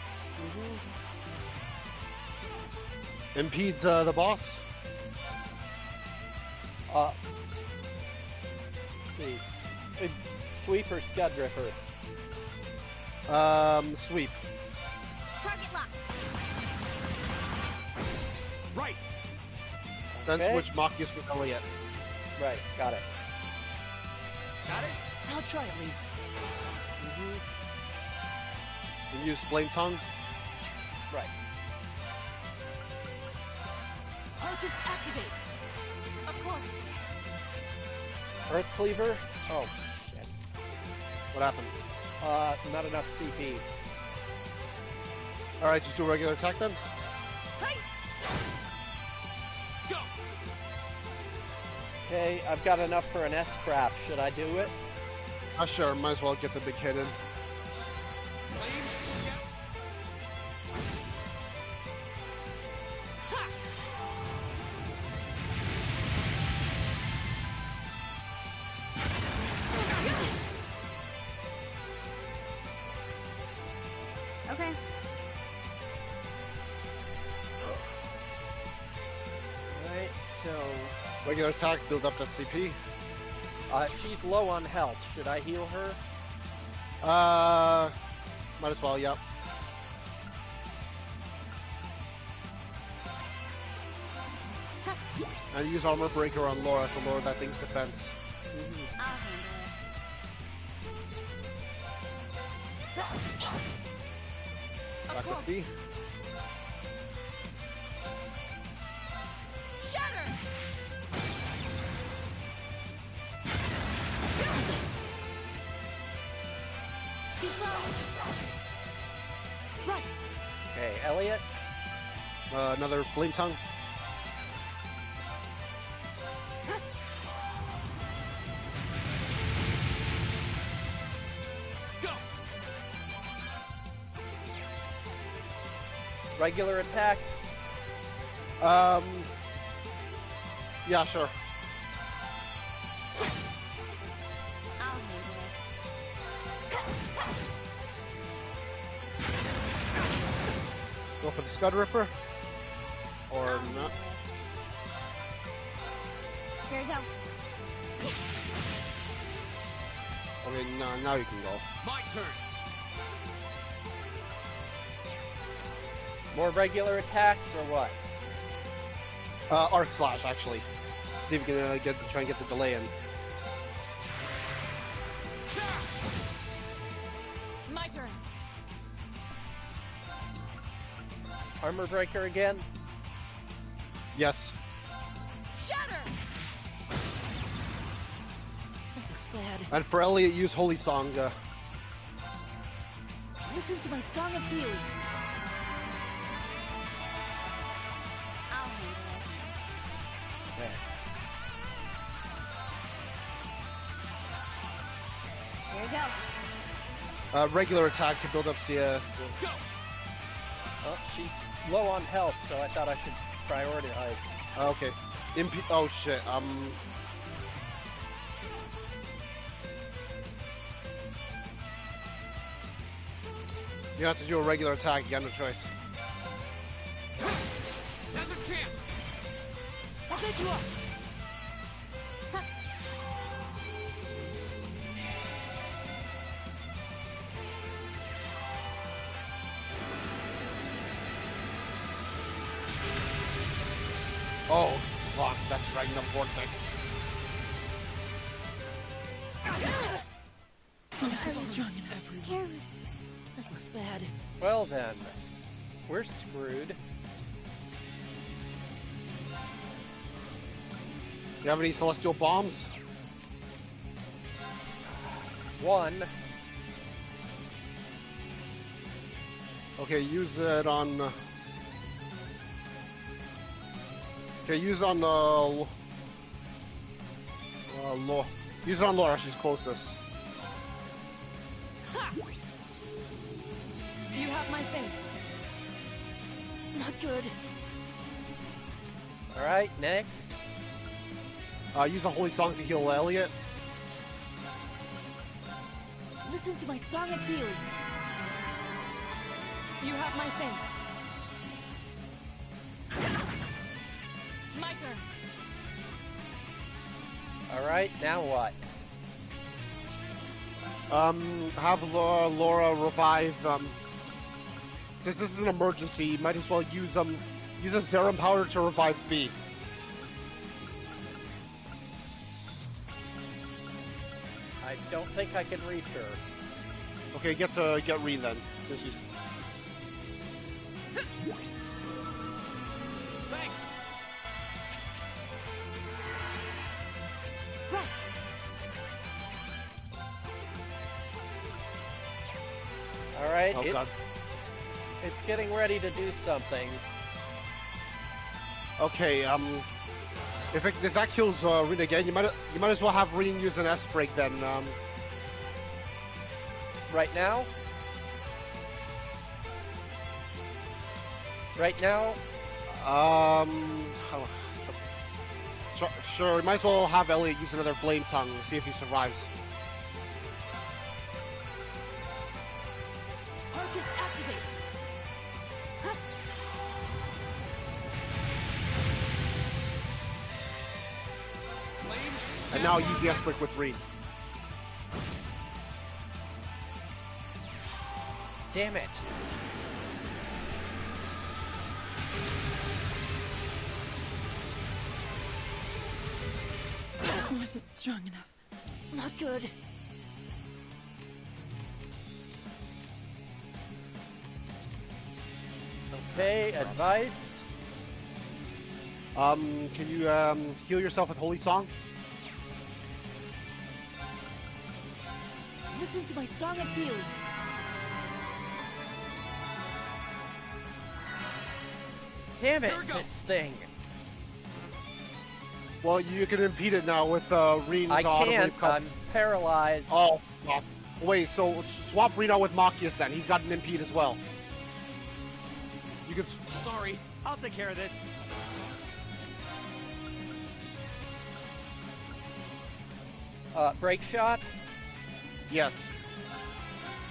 Impedes the boss. Let's see. Sweep or Scud Ripper? Sweep. Target lock. Right. Then Okay. switch Machias with Elliot. Right, got it. Got it. I'll try at least. And use Flame Tongue. Right. Arcus activate. Of course. Earth Cleaver? Oh, shit. What happened? Not enough CP. Alright, just do a regular attack then. Go. Okay, I've got enough for an S-Craft. Should I do it? Sure, might as well get the big hit in. Flames. Yeah. Okay. Alright, so... Regular attack, build up that CP. She's low on health. Should I heal her? Might as well, yep. And use Armor Breaker on Laura to lower that thing's defense. I'll handle it. Back with B. Shatter! Too slow. Right. Okay, Elliot? Another Flame Tongue. Go. Regular attack? Yeah, sure. I'll handle it. Go for the Scud Ripper. Or I'll not. handle it. Here we go. Okay, now you can go. My turn. More regular attacks or what? Arc Slash, actually. See if you can try and get the delay in. My turn. Armor Breaker again? Yes. Shatter! This looks bad. And for Elliot, use Holy Song. Listen to my song of healing. I'll handle it. Okay. Here we go. Regular attack to build up CS. Go. Oh, she's low on health, so I thought I should prioritize. Okay. Oh shit. You have to do a regular attack. You got no choice. Now's our chance. I'll take you up. Oh, fuck, that's right in the vortex. This isn't strong enough. Careless. This looks bad. Well then, we're screwed. You have any celestial bombs? One. Okay, use it on. Okay, use it on. Use it on Laura. She's closest. You have my thanks. Not good. All right, next. Use a holy song to heal Elliot. Listen to my song of healing. You have my thanks. My turn. All right, now what? Have Laura revive. Since this is an emergency, you might as well use a Zerum powder to revive Fee. I don't think I can reach her. Okay, get Reen then. Since she's... Thanks. Right. All right, Oh god. it's getting ready to do something. Okay, if that kills Reen again, you might as well have Reen use an S break then. Right now? Right now? Sure, we might as well have Elliot use another flame tongue, see if he survives. Focus activate. Huh? And now use the S break with Reen. Damn it. It wasn't strong enough. Not good. Okay, advice. Can you heal yourself with Holy Song? Listen to my song of healing. Damn it, Here we go. this thing. Well, you can impede it now with Reen's I can't, auto I'm paralyzed. Oh, fuck. Wait, so swap Reen out with Machias then. He's got an impede as well. You can... Sorry, I'll take care of this. Break shot? Yes.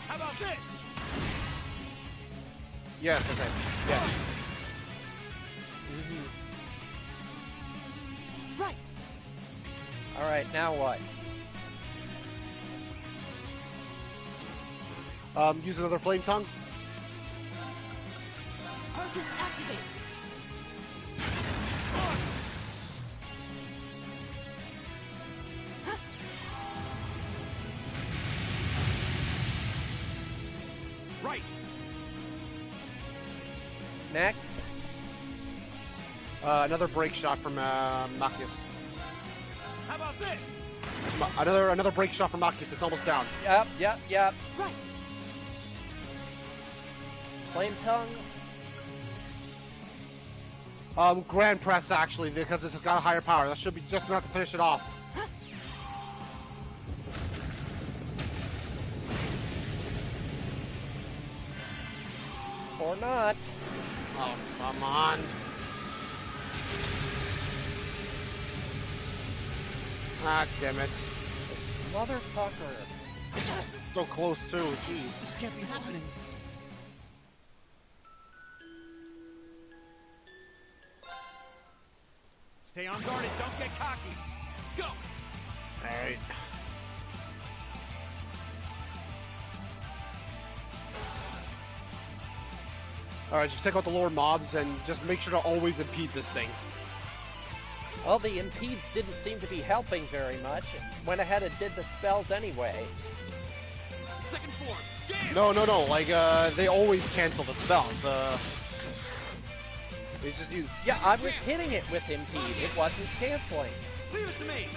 How about this? Yes, I said. Yes. Right. All right, now what? Use another flame tongue. Focus activate. Huh? Right. Next? Another break shot from Machias. How about this? Another break shot from Machias. It's almost down. Yep. Right. Flame tongue? Grand press actually, because this has got a higher power. That should be just enough to finish it off. Or not. Oh, come on. Ah, damn it. Motherfucker. So close too, jeez. This can't be happening. Stay on guard and don't get cocky. Go! Alright. Alright, just take out the lower mobs and just make sure to always impede this thing. Well, the impedes didn't seem to be helping very much. It went ahead and did the spells anyway. Second form. Damn! No. Like, they always cancel the spells. They just use. Yeah, I was hitting it with impede. It wasn't canceling. Leave it to me.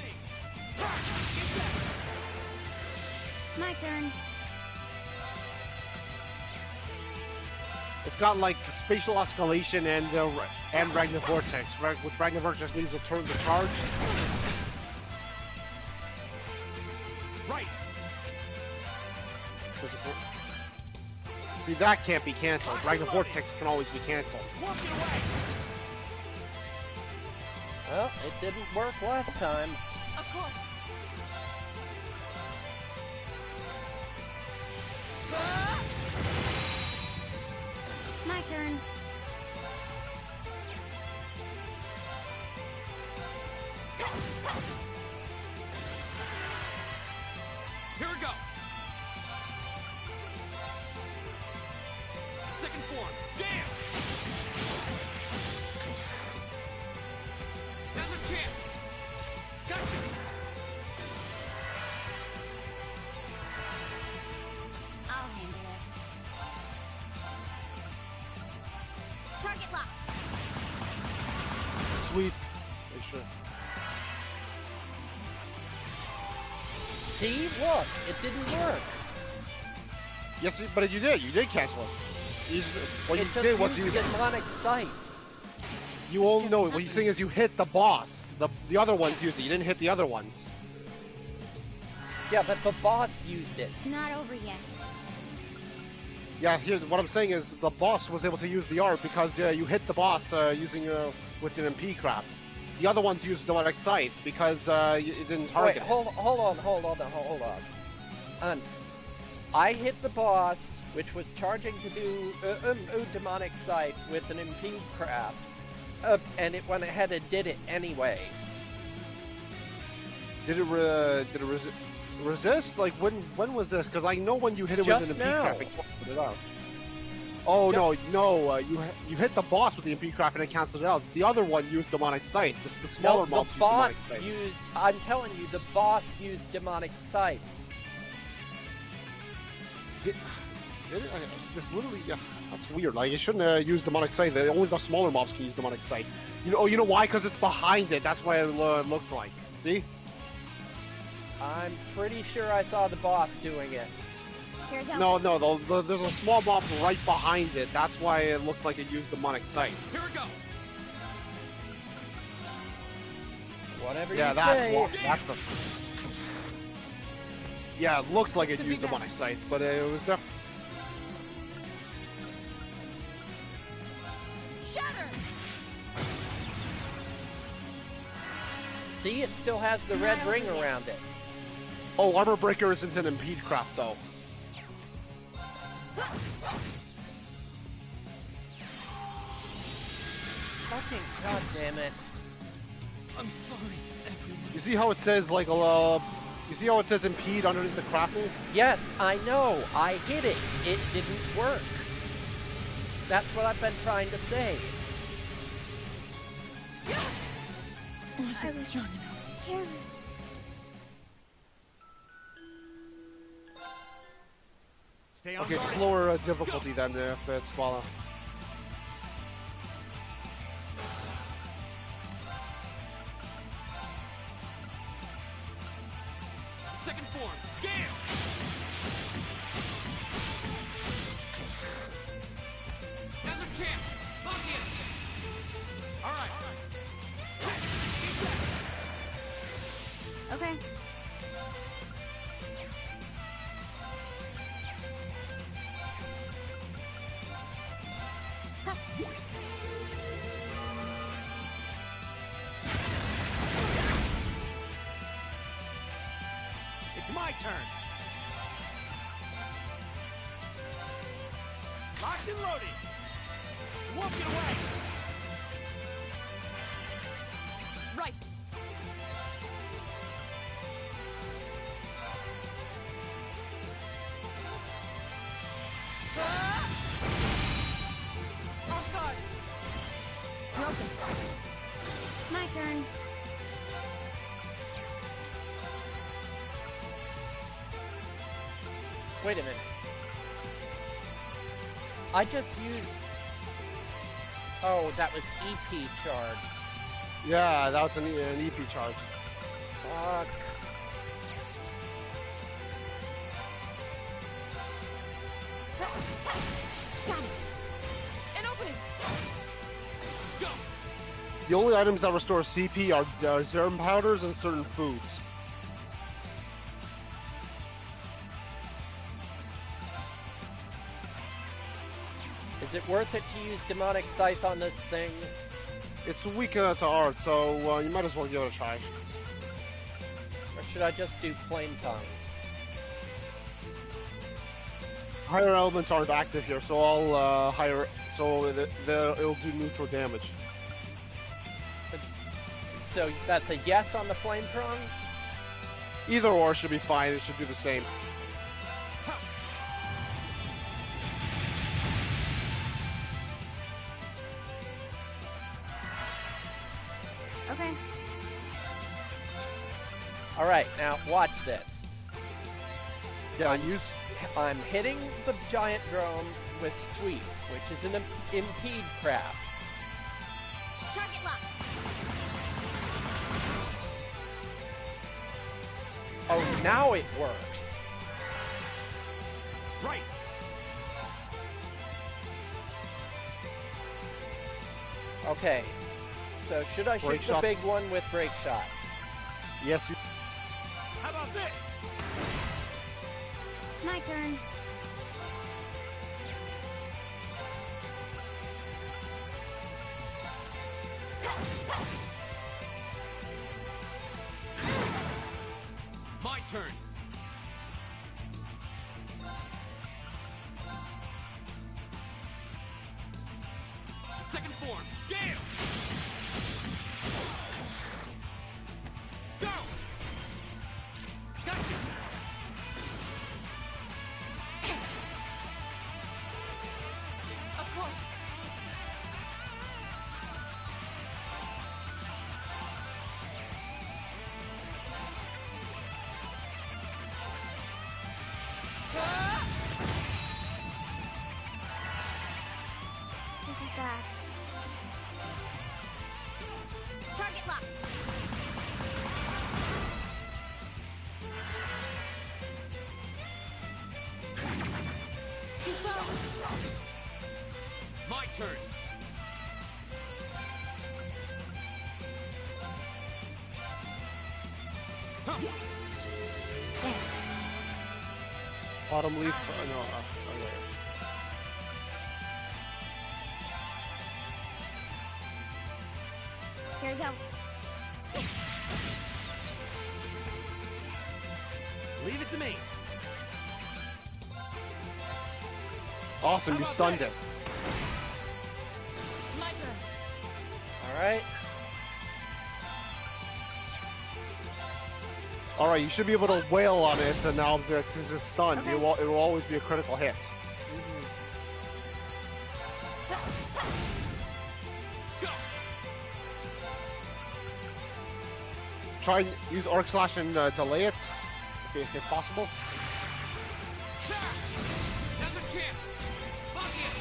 My turn. It's got like spatial escalation and Ragnar Vortex, which Ragnar Vortex needs to turn the charge. Right. See, that can't be canceled. Ragnar Vortex can always be canceled. Walk it away. Well, it didn't work last time. Of course. My turn. Here we go. Second form. Damn! Now's a chance. Gotcha. I'll handle it. Target lock. Sweet. Make sure. See? Look, it didn't work. Yes, but you did. You did cancel it. What It you just did was used you. demonic sight. You all know what you're saying is you hit the boss. The other ones used it. You didn't hit the other ones. Yeah, but the boss used it. It's not over yet. Yeah, here's what I'm saying is the boss was able to use the art because you hit the boss using with an MP crap. The other ones used demonic sight because it didn't target. Wait, hold on. I hit the boss, which was charging to do demonic sight with an impede crap, and it went ahead and did it anyway. Did it resist? Like when was this? Because I know when you hit it Just with an MP now. crap, it canceled it out. Oh no! You hit the boss with the MP crap and it canceled it out. The other one used demonic sight. The smaller No, mobs the used boss demonic sight. used. I'm telling you, the boss used demonic sight. Did it? This literally, that's weird. Like it shouldn't use demonic sight. Only the smaller mobs can use demonic sight. You know why? Because it's behind it. That's why it looks like. See? I'm pretty sure I saw the boss doing it. Here we go. No. There's a small mob right behind it. That's why it looked like it used demonic sight. Here we go. Whatever Yeah, you that's say. what. That's the. Yeah, it looks like it used demonic sight, but it was definitely. Shatter! See, it still has the red ring around it. Oh, Armor Breaker isn't an impede crap though. Fucking goddamn it! I'm sorry, everyone. You see how it says like you see how it says impede underneath the crapple? Yes, I know. I hit it. It didn't work. That's what I've been trying to say. I was strong enough. Careless. Stay on Okay, guard. slower difficulty then if it's Squala. Second form. Damn! Now's a chance. Lock in. All right. Okay. It's my turn. Locked and loaded. Walk it away. Right. Off guard. Broken. My turn. Wait a minute. I just used... Oh, that was EP charge. Yeah, that was an EP charge. Fuck. Got it. An opening. Go. The only items that restore CP are serum powders and certain foods. Is it worth it to use Demonic Scythe on this thing? It's weak to art, so you might as well give it a try. Or should I just do Flame Tongue? Higher elements aren't active here, so I'll it'll do neutral damage. So that's a yes on the Flame Tongue? Either or should be fine. It should do the same. Okay. Alright, now watch this. Yeah, I'm hitting the giant drone with Sweep, which is an impede craft. Target lock. Oh, now it works. Right. Okay. So should I Break shoot the shot. big one with Break Shot? Yes, you. How about this? My turn. My turn. Second form. Gale. Go. Gotcha. Of course. This is bad. Target lock. Too slow. My turn. Huh. Autumn leaf. No. Okay. Here we go. Leave it to me. Awesome, you stunned it. My turn. Alright. Alright, you should be able to wail on it, and now because it's stunned, Okay. it will always be a critical hit. Go. Try and use Arc Slash and delay it, if possible. Now's a chance. Fuck it.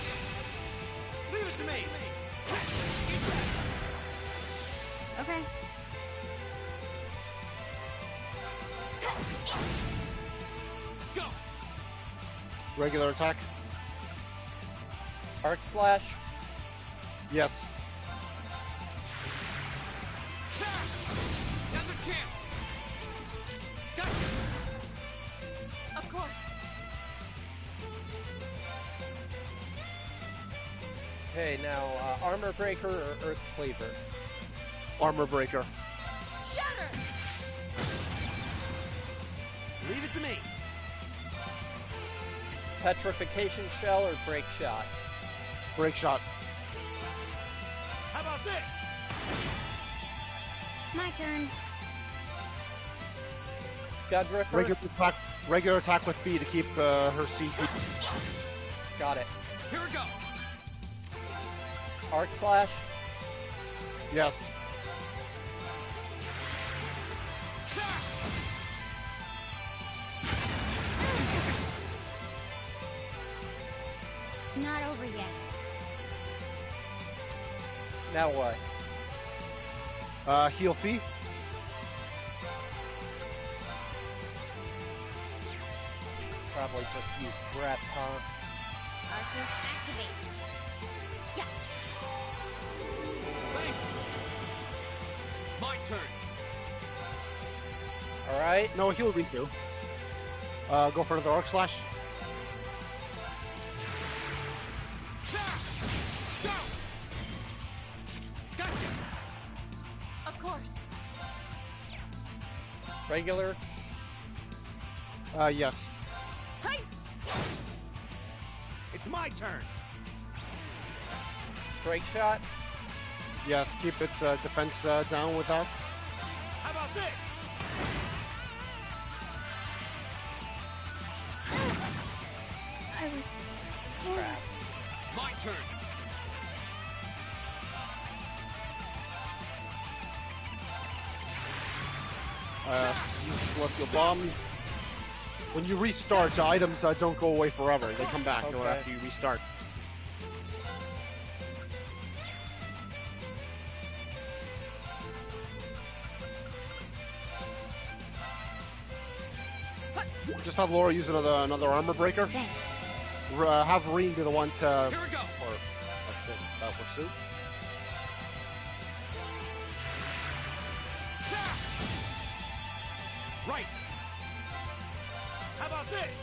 Leave it to me. Okay. Go. Regular attack. Arc Slash. Yes. Now's a chance. Gotcha. Of course. Okay, now Armor Breaker or Earth Cleaver? Armor Breaker. Shatter. Leave it to me. Petrification Shell or Break Shot? Break Shot. How about this? My turn. Scud Ripper? Regular attack with Fee to keep her CP. Got it. Here we go. Arc Slash? Yes. over yet. Now what? Heal fee. Probably just use breath, huh? Arcus activate. Yeah. Thanks. My turn. Alright. No, heal Reed too. Go for another arc slash. Go. Gotcha. Of course. Regular. Yes. Hey! It's my turn. Break shot. Yes, keep its defense down with that. How about this? I was careless. My turn. Use Celestial Bomb. When you restart, items don't go away forever. They come back Okay. after you restart. Just have Laura use another armor breaker. Thanks. Have Reen be the one to... Here we go. Or, that would suit. Right. How about this?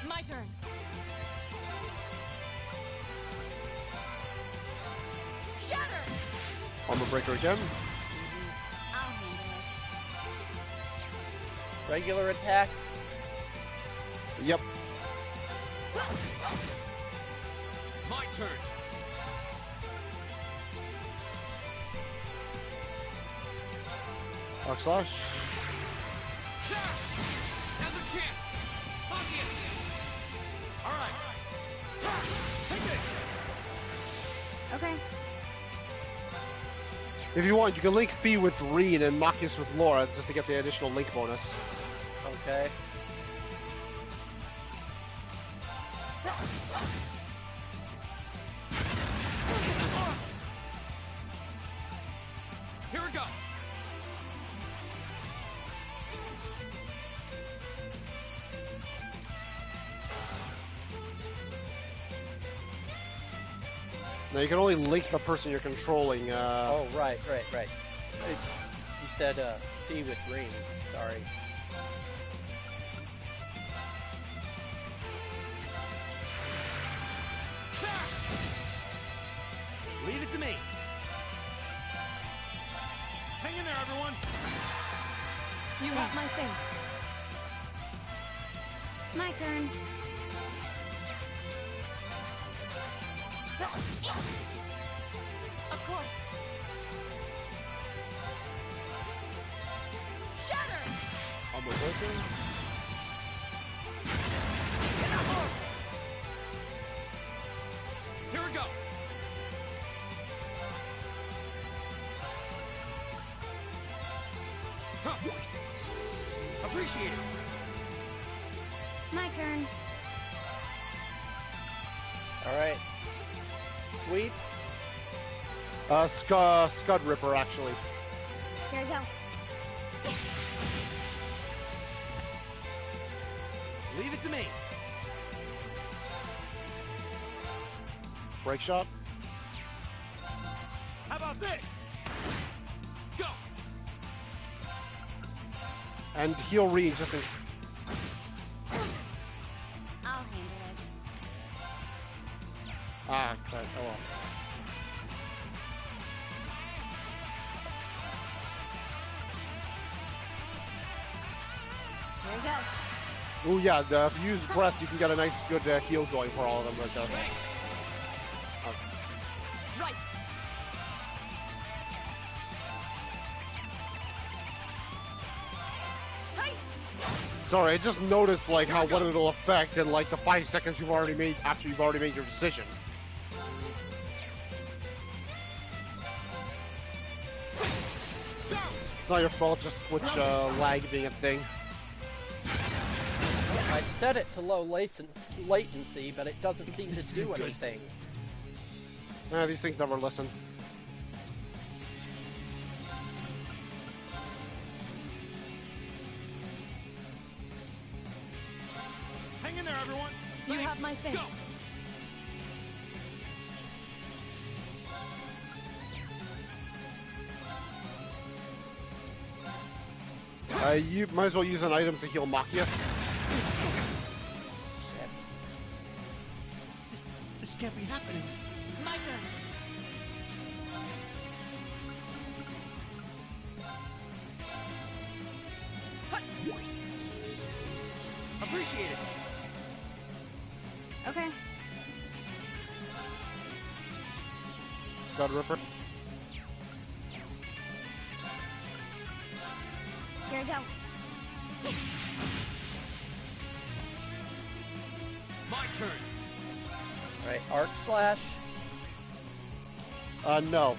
My turn. Shatter! Armor breaker again. I'll handle it. Regular attack. Yep. My turn. Arc slash. Now's a chance. Obvious. All right. Take this. Okay. If you want, you can link Fee with Reen and Machias with Laura just to get the additional link bonus. Okay. Here we go. Now you can only link the person you're controlling. Oh, right. You said fee with ring. Sorry. Leave it to me. Hang in there, everyone. You have my thanks. My turn. Of course. Shatter! Armor breaker. Here we go. Huh. Appreciate it. My turn. All right. Sweep. Scud Ripper, actually. There you go. Leave it to me. Break shot. How about this? Go. And heal Reen just in... I'll handle it. Ah, okay. Oh well. There you go. Ooh, yeah, if you use breath, you can get a nice, good heal going for all of them right there. Thanks. Right. Hey! Sorry, I just noticed like how what it'll affect in like the 5 seconds you've already made after you've already made your decision. Go. It's not your fault, just Twitch lag being a thing. set it to low latency, but it doesn't seem to do anything. These things never listen. Hang in there, everyone. You Thanks. have my thanks. Go. You might as well use an item to heal Machias. This can't be happening. My turn. Appreciate it. Okay. Scud Ripper. Here we go. My turn. Alright, Arc Slash. No.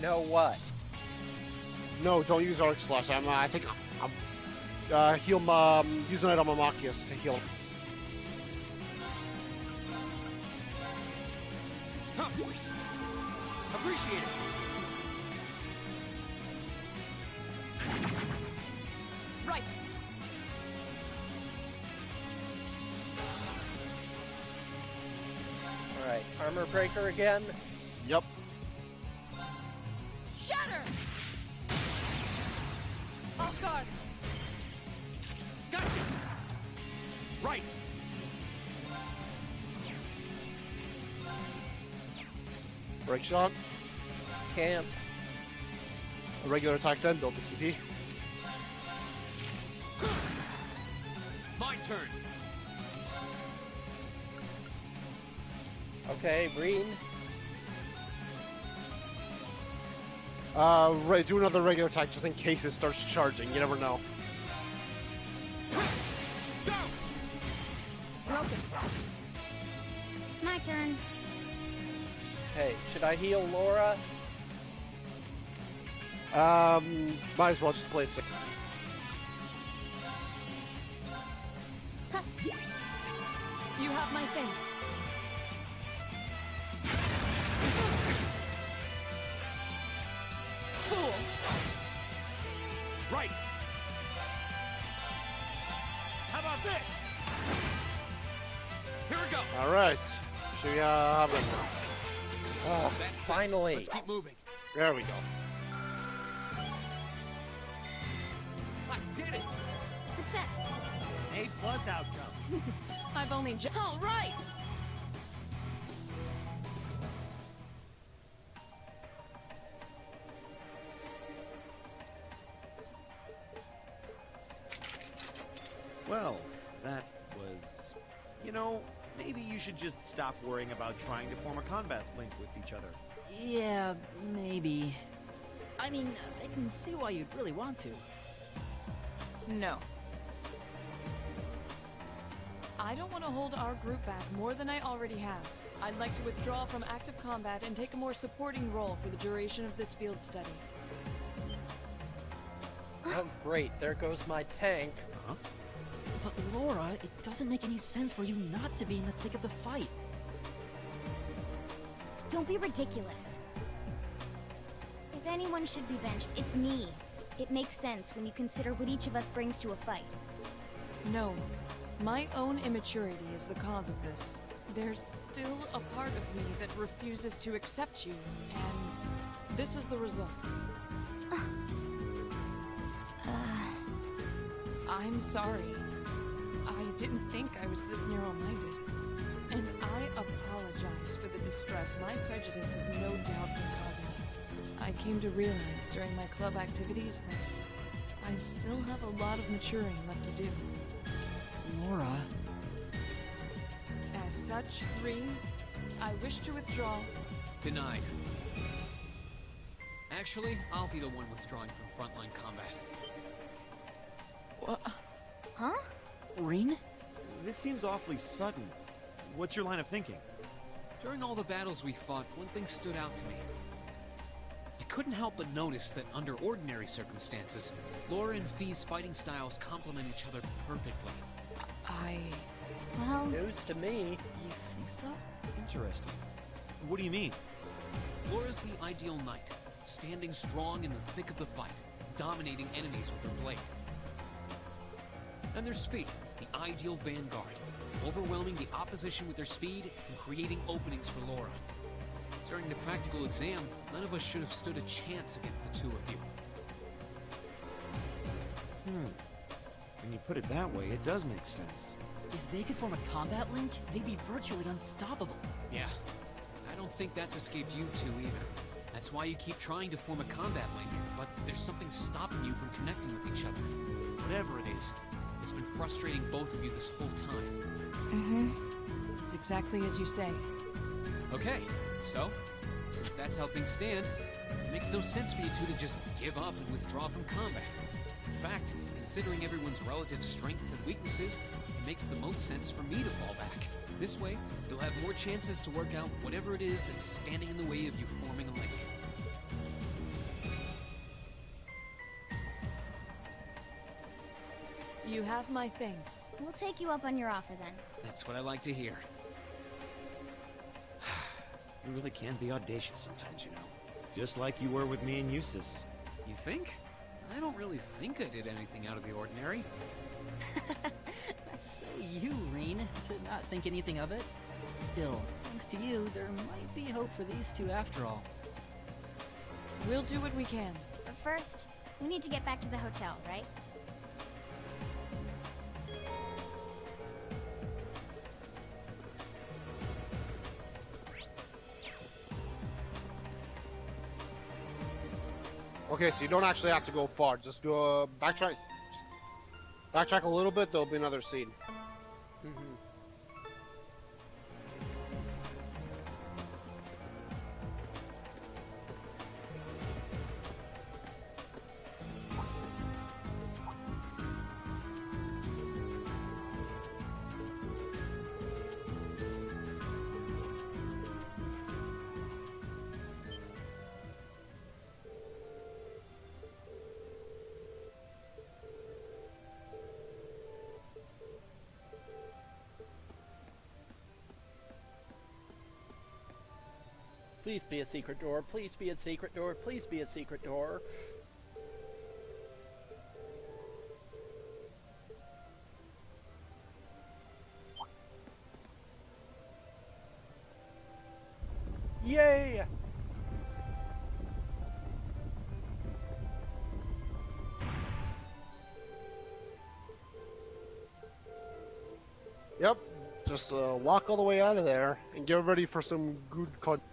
No what? No, don't use Arc Slash. I think heal use an item on Machias to heal. Huh. Appreciate it. Right. Alright, Armor Breaker again. Yep. Shatter. Off guard. Gotcha. Right. Break shot. Can't. A regular attack then, build the CP. My turn. Okay, Breen. Right, do another regular attack just in case it starts charging. You never know. Go. Broken. My turn. Hey, should I heal Laura? Might as well just play it sick. You have my thanks. Fool. Right. How about this? Here we go. All right. Should we have it? Oh, That's that. finally. Let's keep moving. There we go. I did it. Success. A+ outcome. I've only just. All right. Well, that was... You know, maybe you should just stop worrying about trying to form a combat link with each other. Yeah, maybe. I mean, I can see why you'd really want to. No. I don't want to hold our group back more than I already have. I'd like to withdraw from active combat and take a more supporting role for the duration of this field study. Oh, great. There goes my tank. Huh? But Laura, it doesn't make any sense for you not to be in the thick of the fight. Don't be ridiculous. If anyone should be benched, it's me. It makes sense when you consider what each of us brings to a fight. No. My own immaturity is the cause of this. There's still a part of me that refuses to accept you, and this is the result. I'm sorry. I didn't think I was this narrow-minded. And I apologize for the distress my prejudice has no doubt been causing you. I came to realize during my club activities that I still have a lot of maturing left to do. Laura... As such, Reen, I wish to withdraw. Denied. Actually, I'll be the one withdrawing from frontline combat. What? Huh? Reen? This seems awfully sudden. What's your line of thinking? During all the battles we fought, one thing stood out to me. I couldn't help but notice that under ordinary circumstances, Laura and Fee's fighting styles complement each other perfectly. Well, News to me. You think so? Interesting. What do you mean? Laura's the ideal knight, standing strong in the thick of the fight, dominating enemies with her blade. And there's Fee, the ideal vanguard, overwhelming the opposition with her speed and creating openings for Laura. During the practical exam, none of us should have stood a chance against the two of you. When you put it that way, it does make sense. If they could form a combat link, they'd be virtually unstoppable. Yeah, I don't think that's escaped you two either. That's why you keep trying to form a combat link, but there's something stopping you from connecting with each other. Whatever it is, it's been frustrating both of you this whole time. It's exactly as you say. Okay, so, since that's how things stand, it makes no sense for you two to just give up and withdraw from combat. In fact, considering everyone's relative strengths and weaknesses, it makes the most sense for me to fall back. This way, you'll have more chances to work out whatever it is that's standing in the way of you forming a link. You have my thanks. we'll take you up on your offer then. That's what I like to hear. You really can be audacious sometimes, you know. Just like you were with me and Eustace. You think? I don't really think I did anything out of the ordinary. That's so you, Reen, to not think anything of it. Still, thanks to you, there might be hope for these two after all. We'll do what we can. But first, we need to get back to the hotel, right? Okay, so you don't actually have to go far. Just do a backtrack. Backtrack a little bit. There'll be another scene. Please be a secret door. Please be a secret door. Please be a secret door. Yay! Yep. Just walk all the way out of there and get ready for some good content.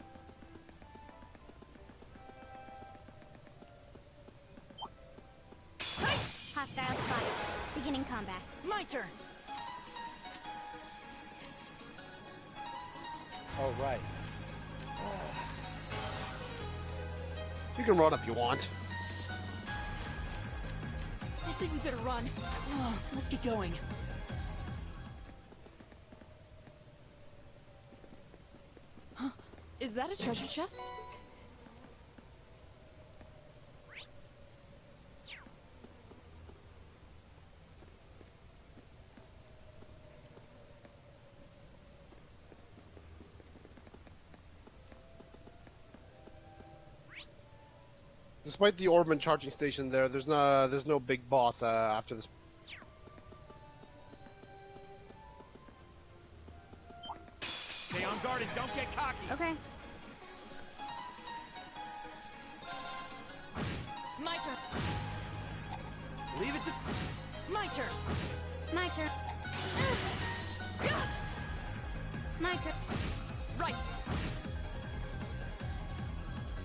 Hostile spotted. Beginning combat. My turn! Oh, right. You can run if you want. I think we better run. Oh, let's get going. Is that a treasure chest? Despite the Orban charging station there's no big boss after this. Stay on guard and don't get cocky. Okay. My turn. Leave it to... My turn! My turn. My turn. Right.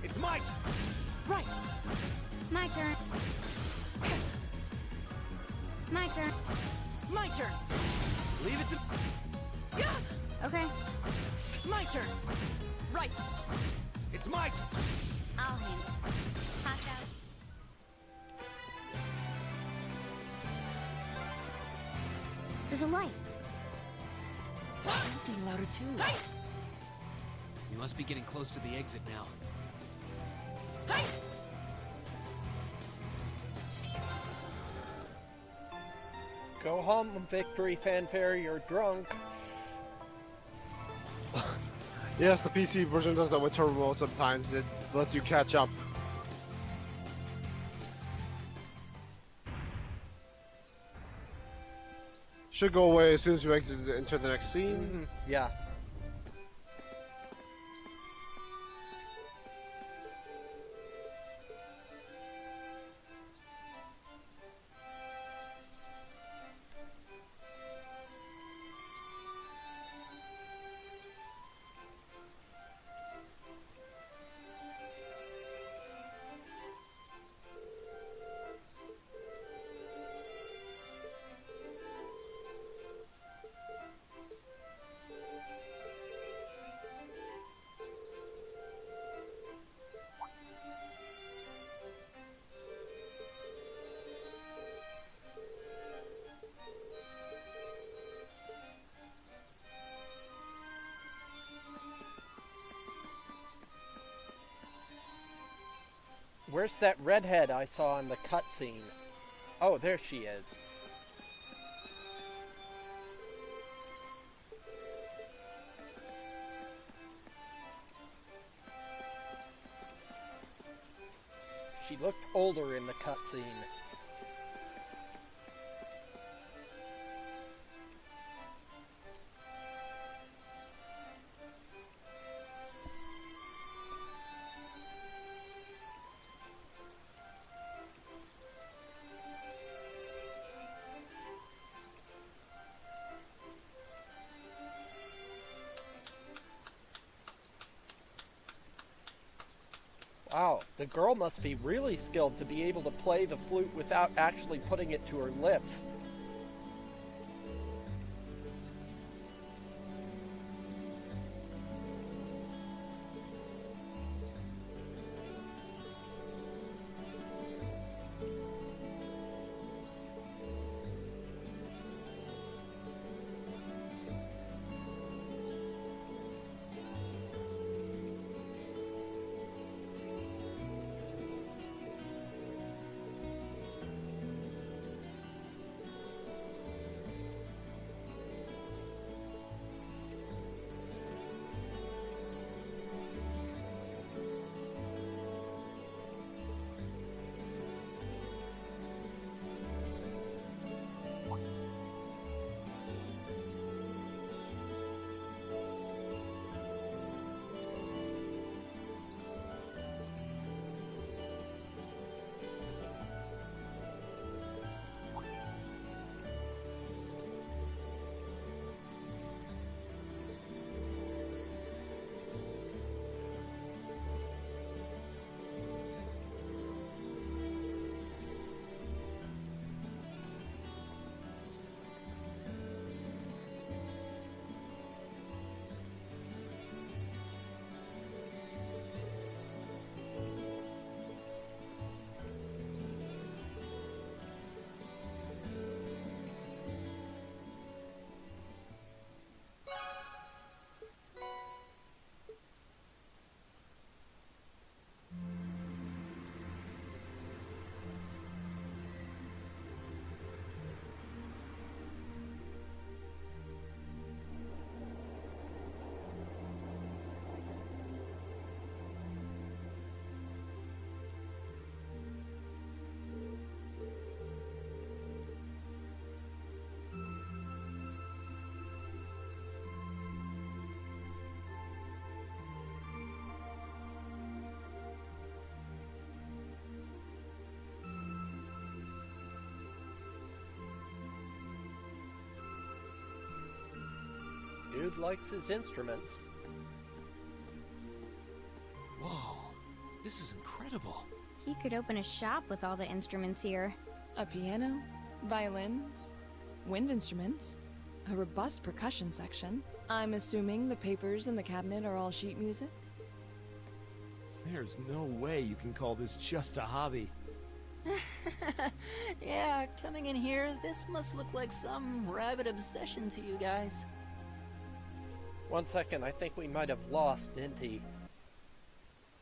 It's my turn. Right! My turn. My turn. My turn! Leave it to... Okay. My turn! Right. It's my turn. I'll handle it. Hostile. There's a light. It's getting louder too. You must be getting close to the exit now. Hey! Go home, victory fanfare, you're drunk. Yes, the PC version does that with turbo mode sometimes. It lets you catch up. Should go away as soon as you exit into the next scene. Yeah. Where's that redhead I saw in the cutscene? Oh, there she is. She looked older in the cutscene. Wow, the girl must be really skilled to be able to play the flute without actually putting it to her lips. Dude likes his instruments. Whoa, this is incredible. He could open a shop with all the instruments here. A piano, violins, wind instruments, a robust percussion section. I'm assuming the papers in the cabinet are all sheet music? There's no way you can call this just a hobby. Yeah, coming in here, this must look like some rabid obsession to you guys. 1 second, I think we might have lost Ninty.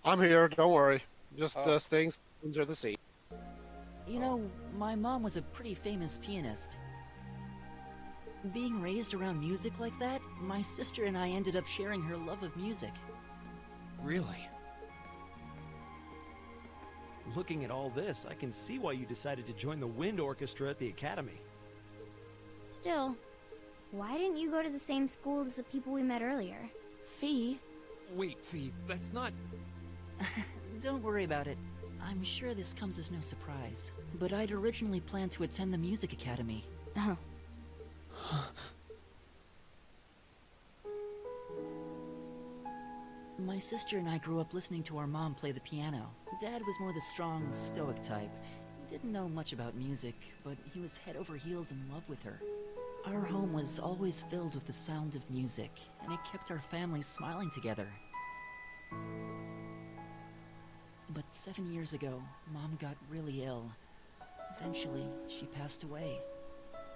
I'm here, don't worry. Just staying under the seat. You know, my mom was a pretty famous pianist. Being raised around music like that, my sister and I ended up sharing her love of music. Really? Looking at all this, I can see why you decided to join the wind orchestra at the academy. Still, why didn't you go to the same school as the people we met earlier? Fee? Wait, Fee, that's not... Don't worry about it. I'm sure this comes as no surprise. But I'd originally planned to attend the music academy. Oh. My sister and I grew up listening to our mom play the piano. Dad was more the strong, stoic type. He didn't know much about music, but he was head over heels in love with her. Our home was always filled with the sound of music, and it kept our family smiling together. But 7 years ago, Mom got really ill. Eventually, she passed away.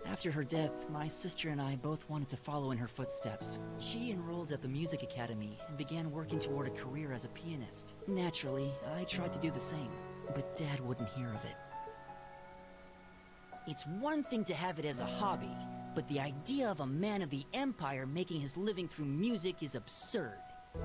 After her death, my sister and I both wanted to follow in her footsteps. She enrolled at the music academy and began working toward a career as a pianist. Naturally, I tried to do the same, but Dad wouldn't hear of it. It's one thing to have it as a hobby, but the idea of a man of the Empire making his living through music is absurd.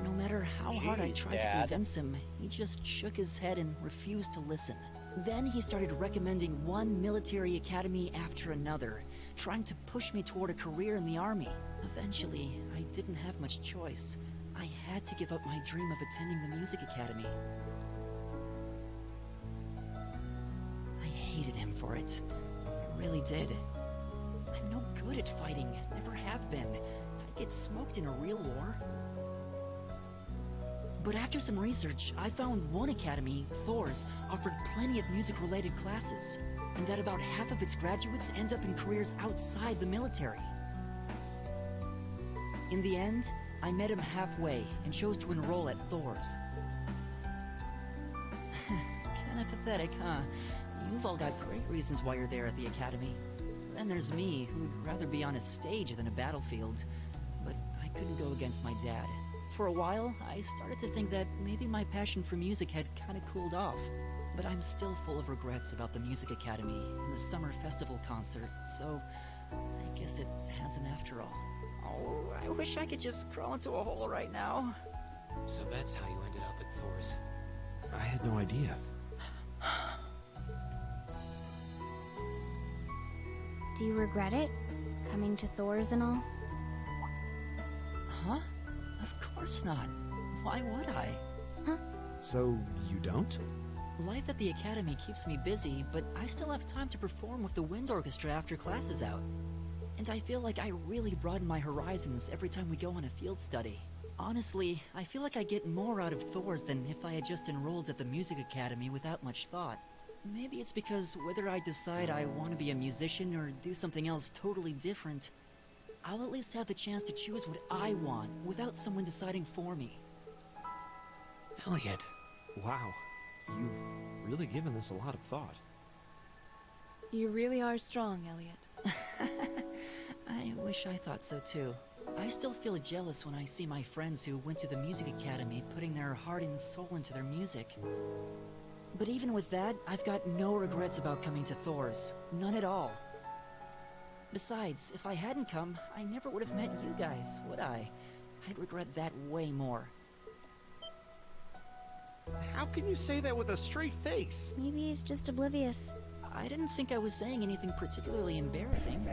No matter how hard I tried to Dad. convince him, he just shook his head and refused to listen. Then he started recommending one military academy after another, trying to push me toward a career in the army. Eventually, I didn't have much choice. I had to give up my dream of attending the music academy. I hated him for it. I really did. I'm no good at fighting, never have been. I'd get smoked in a real war. But after some research, I found one academy, Thor's, offered plenty of music-related classes, and that about half of its graduates end up in careers outside the military. In the end, I met him halfway and chose to enroll at Thor's. Kinda pathetic, huh? You've all got great reasons why you're there at the academy. Then there's me, who'd rather be on a stage than a battlefield. But I couldn't go against my dad. For a while, I started to think that maybe my passion for music had kinda cooled off. But I'm still full of regrets about the music academy and the summer festival concert, so I guess it hasn't after all. Oh, I wish I could just crawl into a hole right now. So that's how you ended up at Thor's. I had no idea. Do you regret it? Coming to Thor's and all? Huh? Of course not. Why would I? Huh? So, you don't? Life at the academy keeps me busy, but I still have time to perform with the wind orchestra after class is out. And I feel like I really broaden my horizons every time we go on a field study. Honestly, I feel like I get more out of Thor's than if I had just enrolled at the music academy without much thought. Maybe it's because whether I decide I want to be a musician or do something else totally different, I'll at least have the chance to choose what I want without someone deciding for me. Elliot. Wow. You've really given this a lot of thought. You really are strong, Elliot. I wish I thought so too. I still feel jealous when I see my friends who went to the music academy putting their heart and soul into their music. But even with that, I've got no regrets about coming to Thor's. None at all. Besides, if I hadn't come, I never would have met you guys, would I? I'd regret that way more. How can you say that with a straight face? Maybe he's just oblivious. I didn't think I was saying anything particularly embarrassing.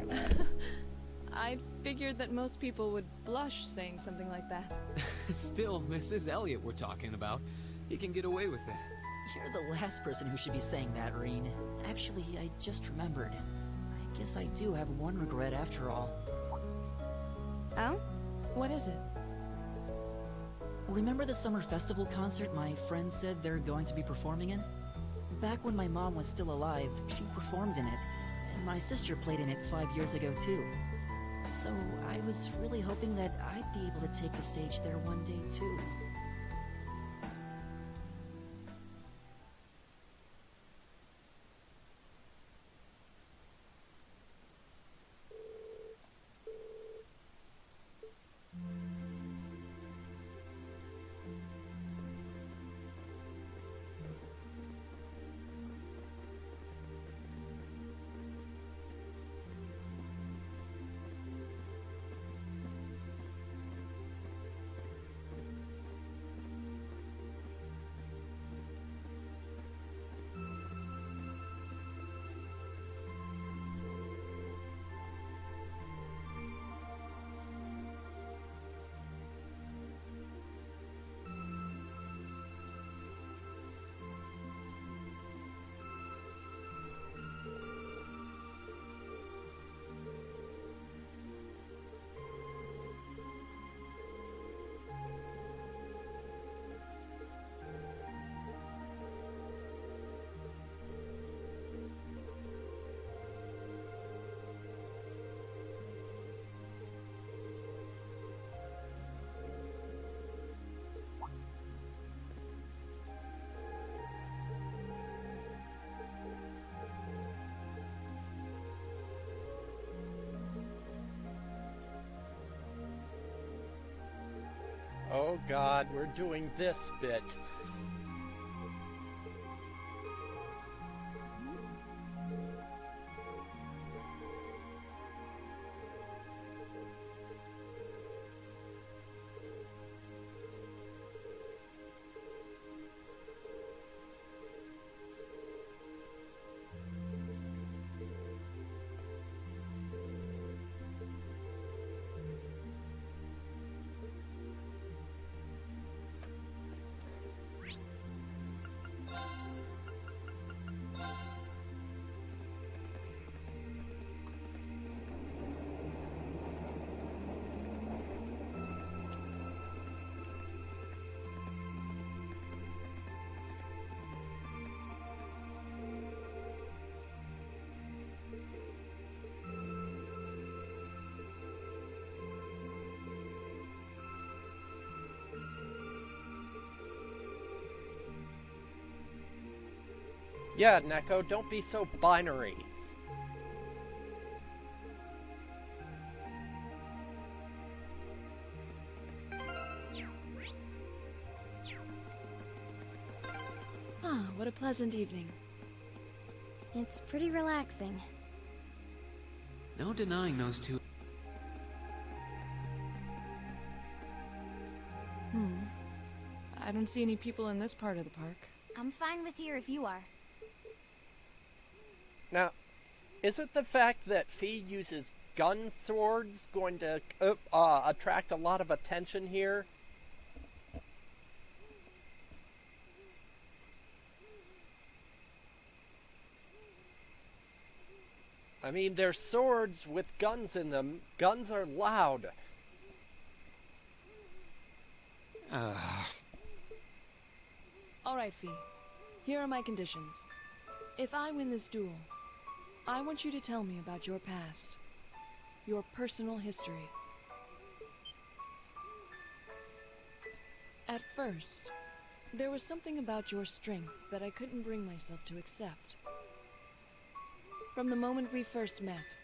I'd figured that most people would blush saying something like that. Still, this is Elliot we're talking about. He can get away with it. You're the last person who should be saying that, Reen. Actually, I just remembered. I guess I do have one regret after all. Oh? What is it? Remember the summer festival concert my friends said they're going to be performing in? Back when my mom was still alive, she performed in it, and my sister played in it 5 years ago too. So I was really hoping that I'd be able to take the stage there one day too. Oh god, we're doing this bit. Yeah, Neko, don't be so binary. Ah, what a pleasant evening. It's pretty relaxing. No denying those two. I don't see any people in this part of the park. I'm fine with here if you are. Now, isn't the fact that Fee uses gun swords going to attract a lot of attention here? I mean, they're swords with guns in them. Guns are loud. Alright, Fee. Here are my conditions. If I win this duel, I want you to tell me about your past. Your personal history. At first, there was something about your strength that I couldn't bring myself to accept. From the moment we first met,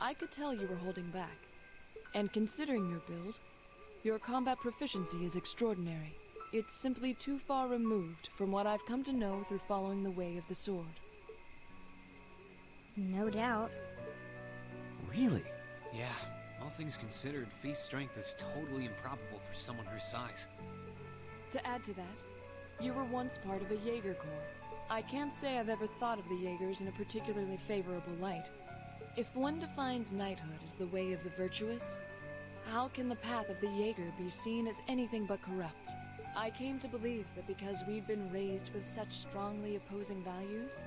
I could tell you were holding back. And considering your build, your combat proficiency is extraordinary. It's simply too far removed from what I've come to know through following the way of the sword. No doubt. Really? Yeah, all things considered, Fee's strength is totally improbable for someone her size. To add to that, you were once part of a Jaeger Corps. I can't say I've ever thought of the Jaegers in a particularly favorable light. If one defines knighthood as the way of the virtuous, how can the path of the Jaeger be seen as anything but corrupt? I came to believe that because we'd been raised with such strongly opposing values,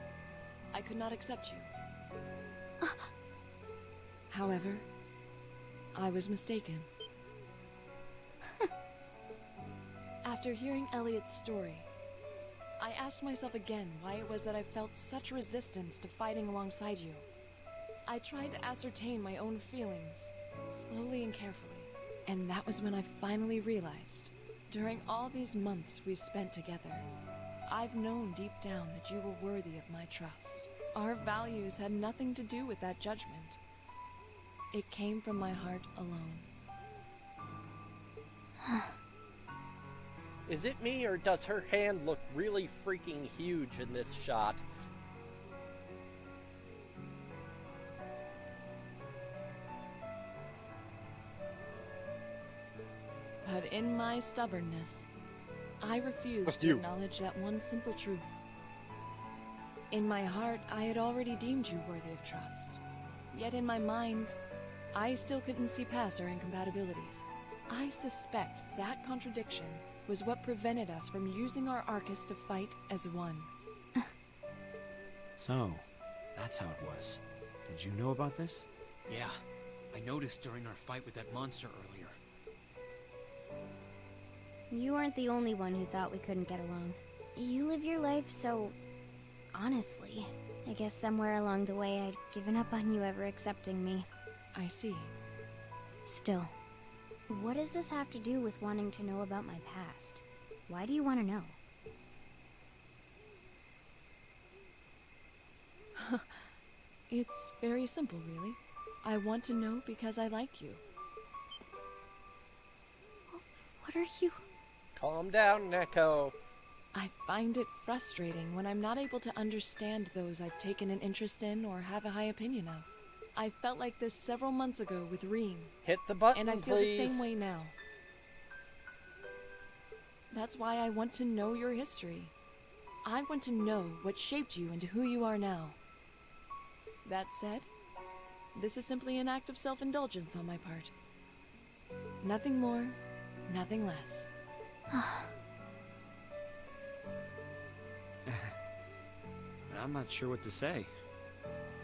I could not accept you. However, I was mistaken. After hearing Elliot's story, I asked myself again why it was that I felt such resistance to fighting alongside you. I tried to ascertain my own feelings, slowly and carefully, and that was when I finally realized, during all these months we spent together, I've known deep down that you were worthy of my trust. Our values had nothing to do with that judgment. It came from my heart alone. Is it me, or does her hand look really freaking huge in this shot? But in my stubbornness, I refused to acknowledge that one simple truth. In my heart, I had already deemed you worthy of trust. Yet in my mind, I still couldn't see past our incompatibilities. I suspect that contradiction was what prevented us from using our Arcus to fight as one. So, that's how it was. Did you know about this? Yeah, I noticed during our fight with that monster earlier. You aren't the only one who thought we couldn't get along. You live your life so... honestly. I guess somewhere along the way I'd given up on you ever accepting me. I see. Still, what does this have to do with wanting to know about my past? Why do you want to know? It's very simple, really. I want to know because I like you. What are you... Calm down, Neko. I find it frustrating when I'm not able to understand those I've taken an interest in or have a high opinion of. I felt like this several months ago with Reem. Hit the button, and I feel please. the same way now. That's why I want to know your history. I want to know what shaped you into who you are now. That said, this is simply an act of self-indulgence on my part. Nothing more, nothing less. I'm not sure what to say.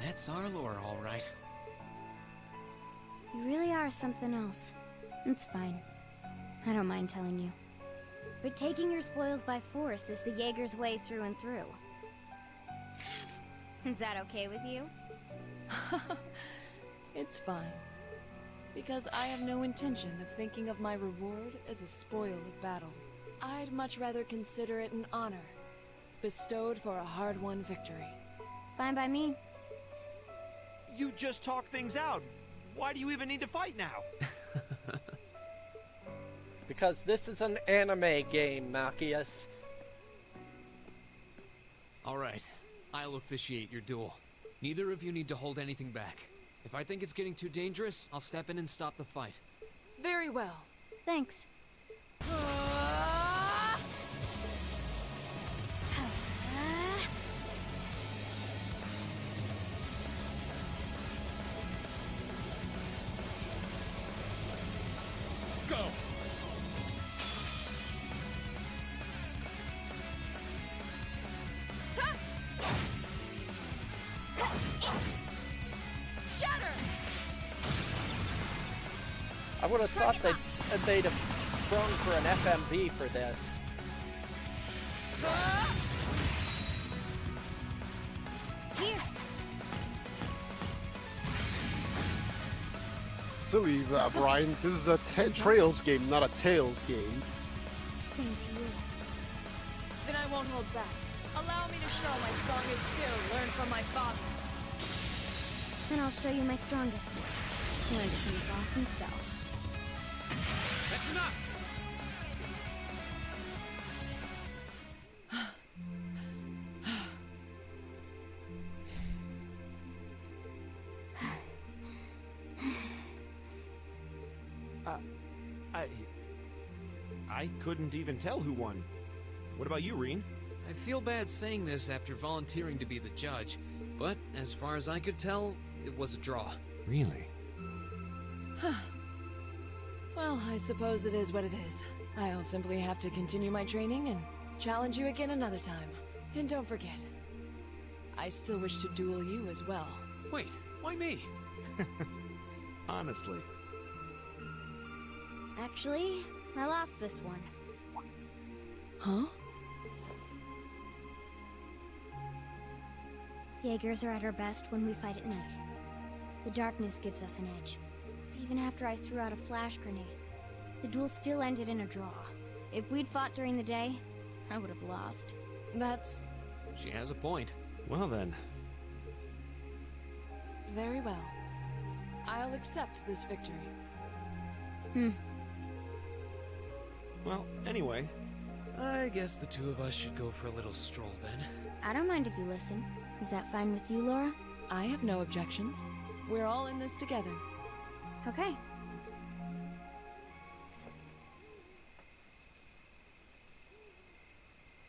That's our lore, all right. You really are something else. It's fine. I don't mind telling you. But taking your spoils by force is the Jaeger's way through and through. Is that okay with you? It's fine. Because I have no intention of thinking of my reward as a spoil of battle. I'd much rather consider it an honor, bestowed for a hard-won victory. Fine by me. You just talk things out. Why do you even need to fight now? Because this is an anime game, Machias. All right, I'll officiate your duel. Neither of you need to hold anything back. If I think it's getting too dangerous, I'll step in and stop the fight. Very well. Thanks. Go! Shatter! I would have thought they'd have sprung for an FMV for this. Here. Silly, Brian. This is a Trails game, not a Tails game. Same to you. Then I won't hold back. Allow me to show my strongest skill learned from my father. Then I'll show you my strongest. Learned it from the boss himself. That's enough! I couldn't even tell who won. What about you, Reen? I feel bad saying this after volunteering to be the judge, but as far as I could tell, it was a draw. Really? Well, I suppose it is what it is. I'll simply have to continue my training and challenge you again another time. And don't forget, I still wish to duel you as well. Wait, why me? Honestly. Actually, I lost this one. Huh? Jaegers are at our best when we fight at night. The darkness gives us an edge. But even after I threw out a flash grenade, the duel still ended in a draw. If we'd fought during the day, I would have lost. That's She has a point. Well then. very well. I'll accept this victory. Well, anyway. I guess the two of us should go for a little stroll then. I don't mind if you listen. Is that fine with you, Laura? I have no objections. We're all in this together. Okay.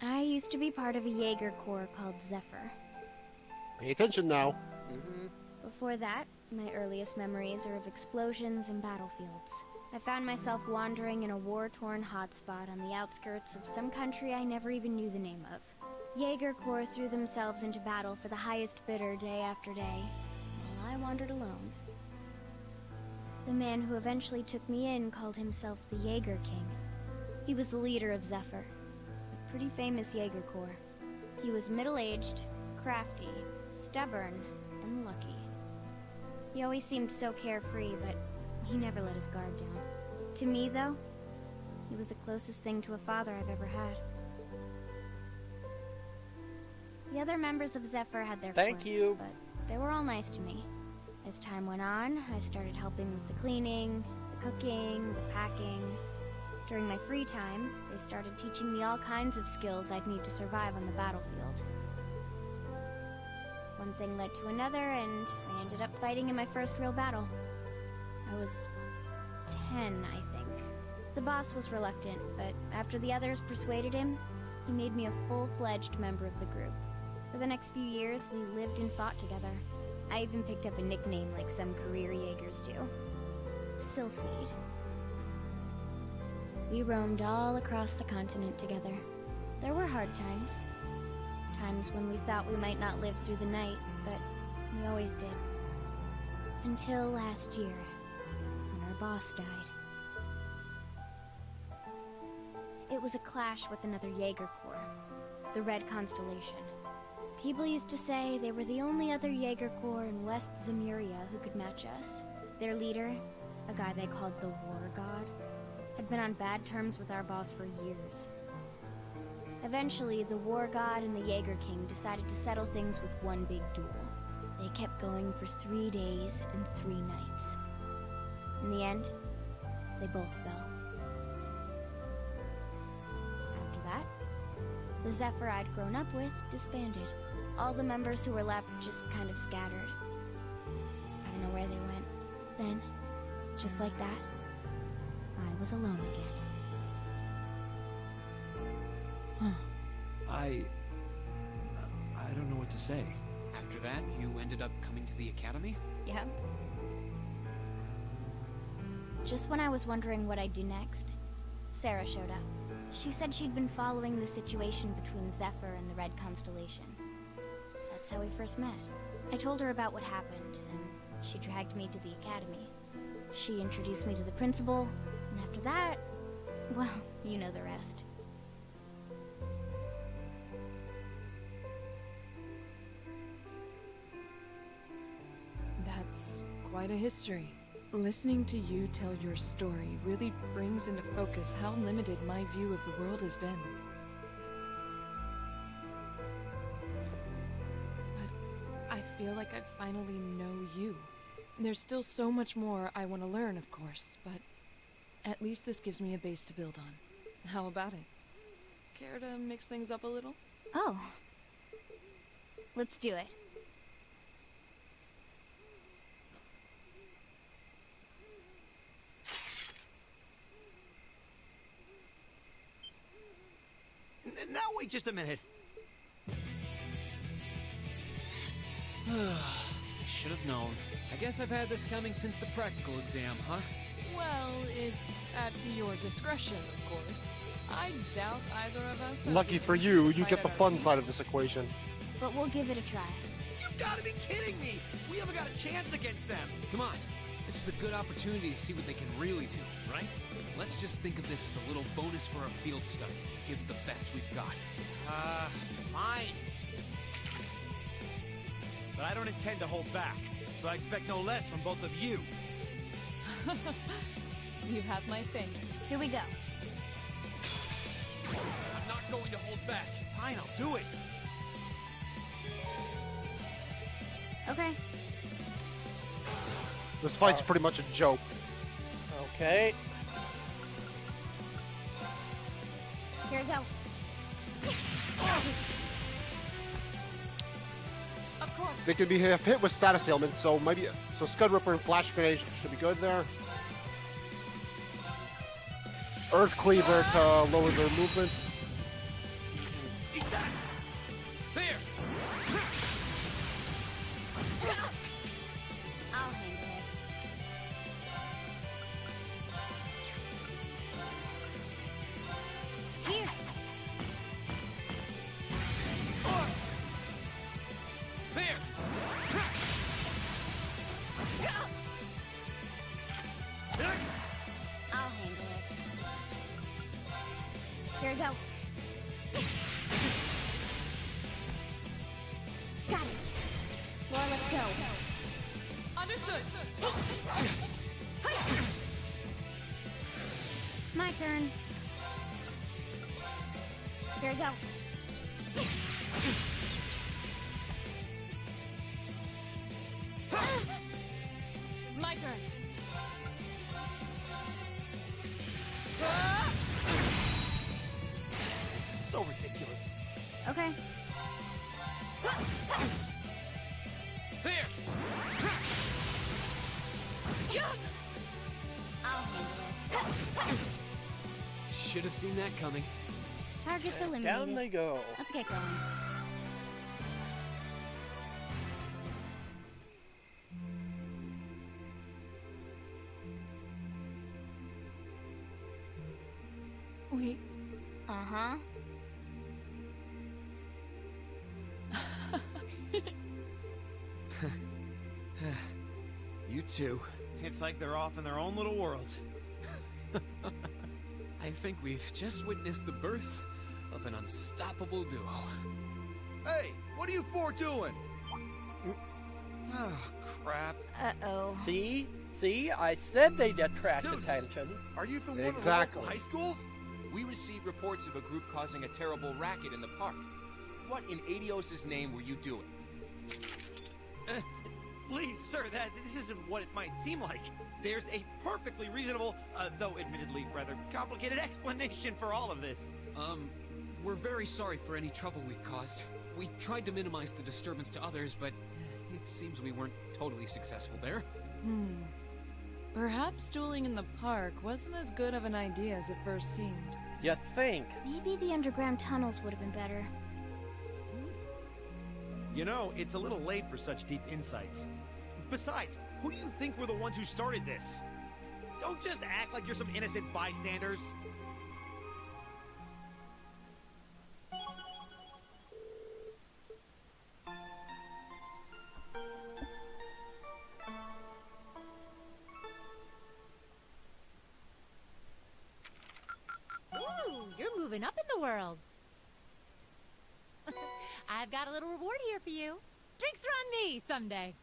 I used to be part of a Jaeger Corps called Zephyr. Pay attention now. Before that, my earliest memories are of explosions and battlefields. I found myself wandering in a war-torn hotspot on the outskirts of some country I never even knew the name of. Jaeger Corps threw themselves into battle for the highest bidder day after day, while I wandered alone. The man who eventually took me in called himself the Jaeger King. He was the leader of Zephyr, a pretty famous Jaeger Corps. He was middle-aged, crafty, stubborn, and lucky. He always seemed so carefree, but he never let his guard down. To me, though, he was the closest thing to a father I've ever had. The other members of Zephyr had their quirks, but they were all nice to me. As time went on, I started helping with the cleaning, the cooking, the packing. During my free time, they started teaching me all kinds of skills I'd need to survive on the battlefield. One thing led to another, and I ended up fighting in my first real battle. I was 10, I think. The boss was reluctant, but after the others persuaded him, he made me a full-fledged member of the group. For the next few years, we lived and fought together. I even picked up a nickname like some career Jaegers do. Sylphide. We roamed all across the continent together. There were hard times. Times when we thought we might not live through the night, but we always did. Until last year, when our boss died. It was a clash with another Jaeger Corps, the Red Constellation. People used to say they were the only other Jaeger Corps in West Zemuria who could match us. Their leader, a guy they called the War God, had been on bad terms with our boss for years. Eventually, the War God and the Jaeger King decided to settle things with one big duel. They kept going for 3 days and 3 nights. In the end, they both fell. After that, the Zephyr I'd grown up with disbanded. All the members who were left just kind of scattered. I don't know where they went. Then, just like that, I was alone again. I don't know what to say. After that, you ended up coming to the academy? Yeah. Just when I was wondering what I'd do next, Sarah showed up. She said she'd been following the situation between Zephyr and the Red Constellation. That's how we first met. I told her about what happened, and she dragged me to the academy. She introduced me to the principal, and after that, well, you know the rest. That's quite a history. Listening to you tell your story really brings into focus how limited my view of the world has been. But I feel like I finally know you. There's still so much more I want to learn, of course, but at least this gives me a base to build on. How about it? Care to mix things up a little? Oh. Let's do it. Now wait just a minute. I should have known. I guess I've had this coming since the practical exam, huh? Well, it's at your discretion, of course. I doubt either of us. Lucky for you, you get the fun side of this equation. But we'll give it a try. You gotta be kidding me! We haven't got a chance against them! Come on. This is a good opportunity to see what they can really do, right? Let's just think of this as a little bonus for our field study. Give it the best we've got. Fine. But I don't intend to hold back, so I expect no less from both of you. You have my thanks. Here we go. I'm not going to hold back. Fine, I'll do it. Okay. This fight's pretty much a joke. Okay. Here we go. Of course. They could be hit with status ailments, so maybe Scud Ripper and Flash Grenade should be good there. Earth Cleaver to lower their movement. Eat that! There! I'll handle it. Here. There! I'll handle it. Here we go. Got it. Well, let's go. Understood. My turn. Here we go. My turn. Okay. There! I'll handle it. Should have seen that coming. Targets Down eliminated. they go. Let's get going. We... Uh-huh. You two. It's like they're off in their own little world. I think we've just witnessed the birth of an unstoppable duo. Hey, what are you four doing? Oh, crap. Uh-oh. See? See? I said they'd attract Students, attention. Are you from one Exactly. of the local high schools? We received reports of a group causing a terrible racket in the park. What in Adios' name were you doing? Please, sir, this isn't what it might seem like. There's a perfectly reasonable, though admittedly rather complicated explanation for all of this. We're very sorry for any trouble we've caused. We tried to minimize the disturbance to others, but it seems we weren't totally successful there. Perhaps dueling in the park wasn't as good of an idea as it first seemed. You think? Maybe the underground tunnels would have been better. You know, it's a little late for such deep insights. Besides, who do you think were the ones who started this? Don't just act like you're some innocent bystanders. Ooh, you're moving up in the world. I've got a little reward here for you. Drinks are on me someday.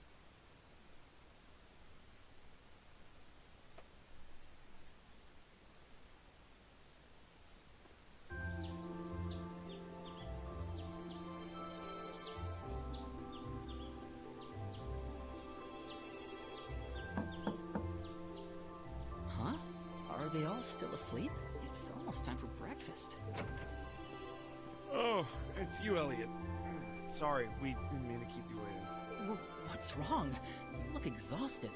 Huh? Are they all still asleep? It's almost time for breakfast. Oh, it's you, Elliot. Sorry, we didn't mean to keep you waiting. What's wrong? You look exhausted.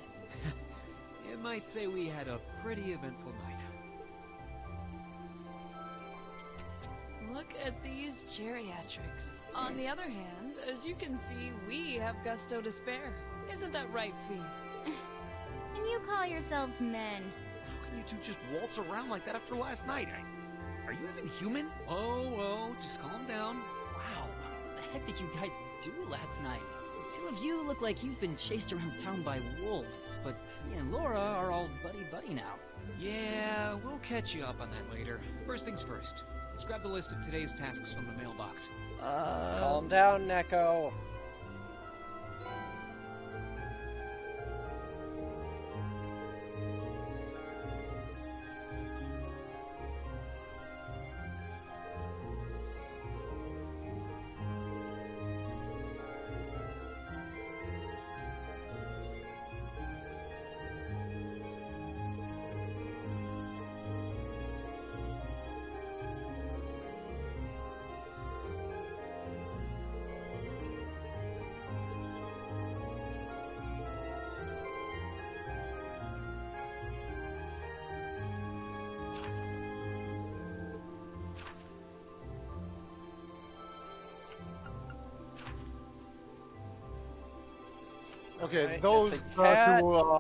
You might say we had a pretty eventful night. Look at these geriatrics. On the other hand, as you can see, we have gusto to spare. Isn't that right, Fee? And you call yourselves men. How can you two just waltz around like that after last night? Are you even human? Oh, just calm down. Wow, what the heck did you guys do last night? The two of you look like you've been chased around town by wolves, but Fee and Laura are all buddy-buddy now. Yeah, we'll catch you up on that later. First things first. Let's grab the list of today's tasks from the mailbox. Calm down, Neko. Okay, Right, those it's a cat. two.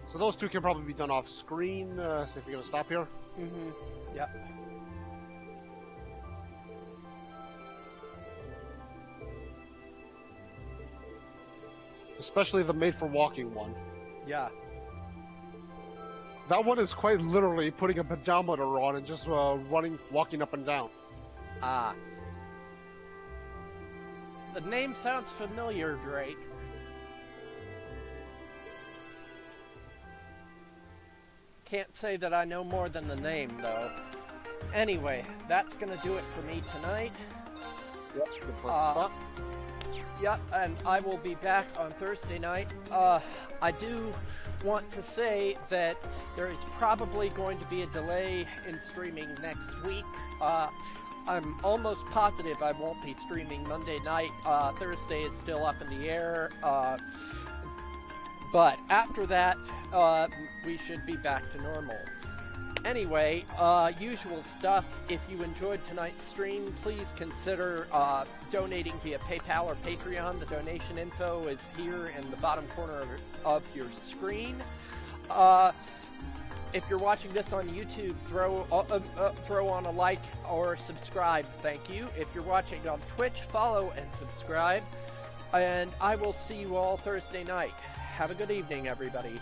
So those two can probably be done off screen. So if you're gonna stop here. Mm-hmm. Yep. Especially the made for walking one. Yeah. That one is quite literally putting a pedometer on and just walking up and down. Ah. The name sounds familiar, Drake. Can't say that I know more than the name, though. Anyway, that's gonna do it for me tonight. Yep, good place to stop. Yep, and I will be back on Thursday night. I do want to say that there is probably going to be a delay in streaming next week. I'm almost positive I won't be streaming Monday night. Thursday is still up in the air. But after that, we should be back to normal. Anyway, usual stuff. If you enjoyed tonight's stream, please consider donating via PayPal or Patreon. The donation info is here in the bottom corner of your screen. If you're watching this on YouTube, throw on a like or subscribe. Thank you. If you're watching on Twitch, follow and subscribe. And I will see you all Thursday night. Have a good evening, everybody.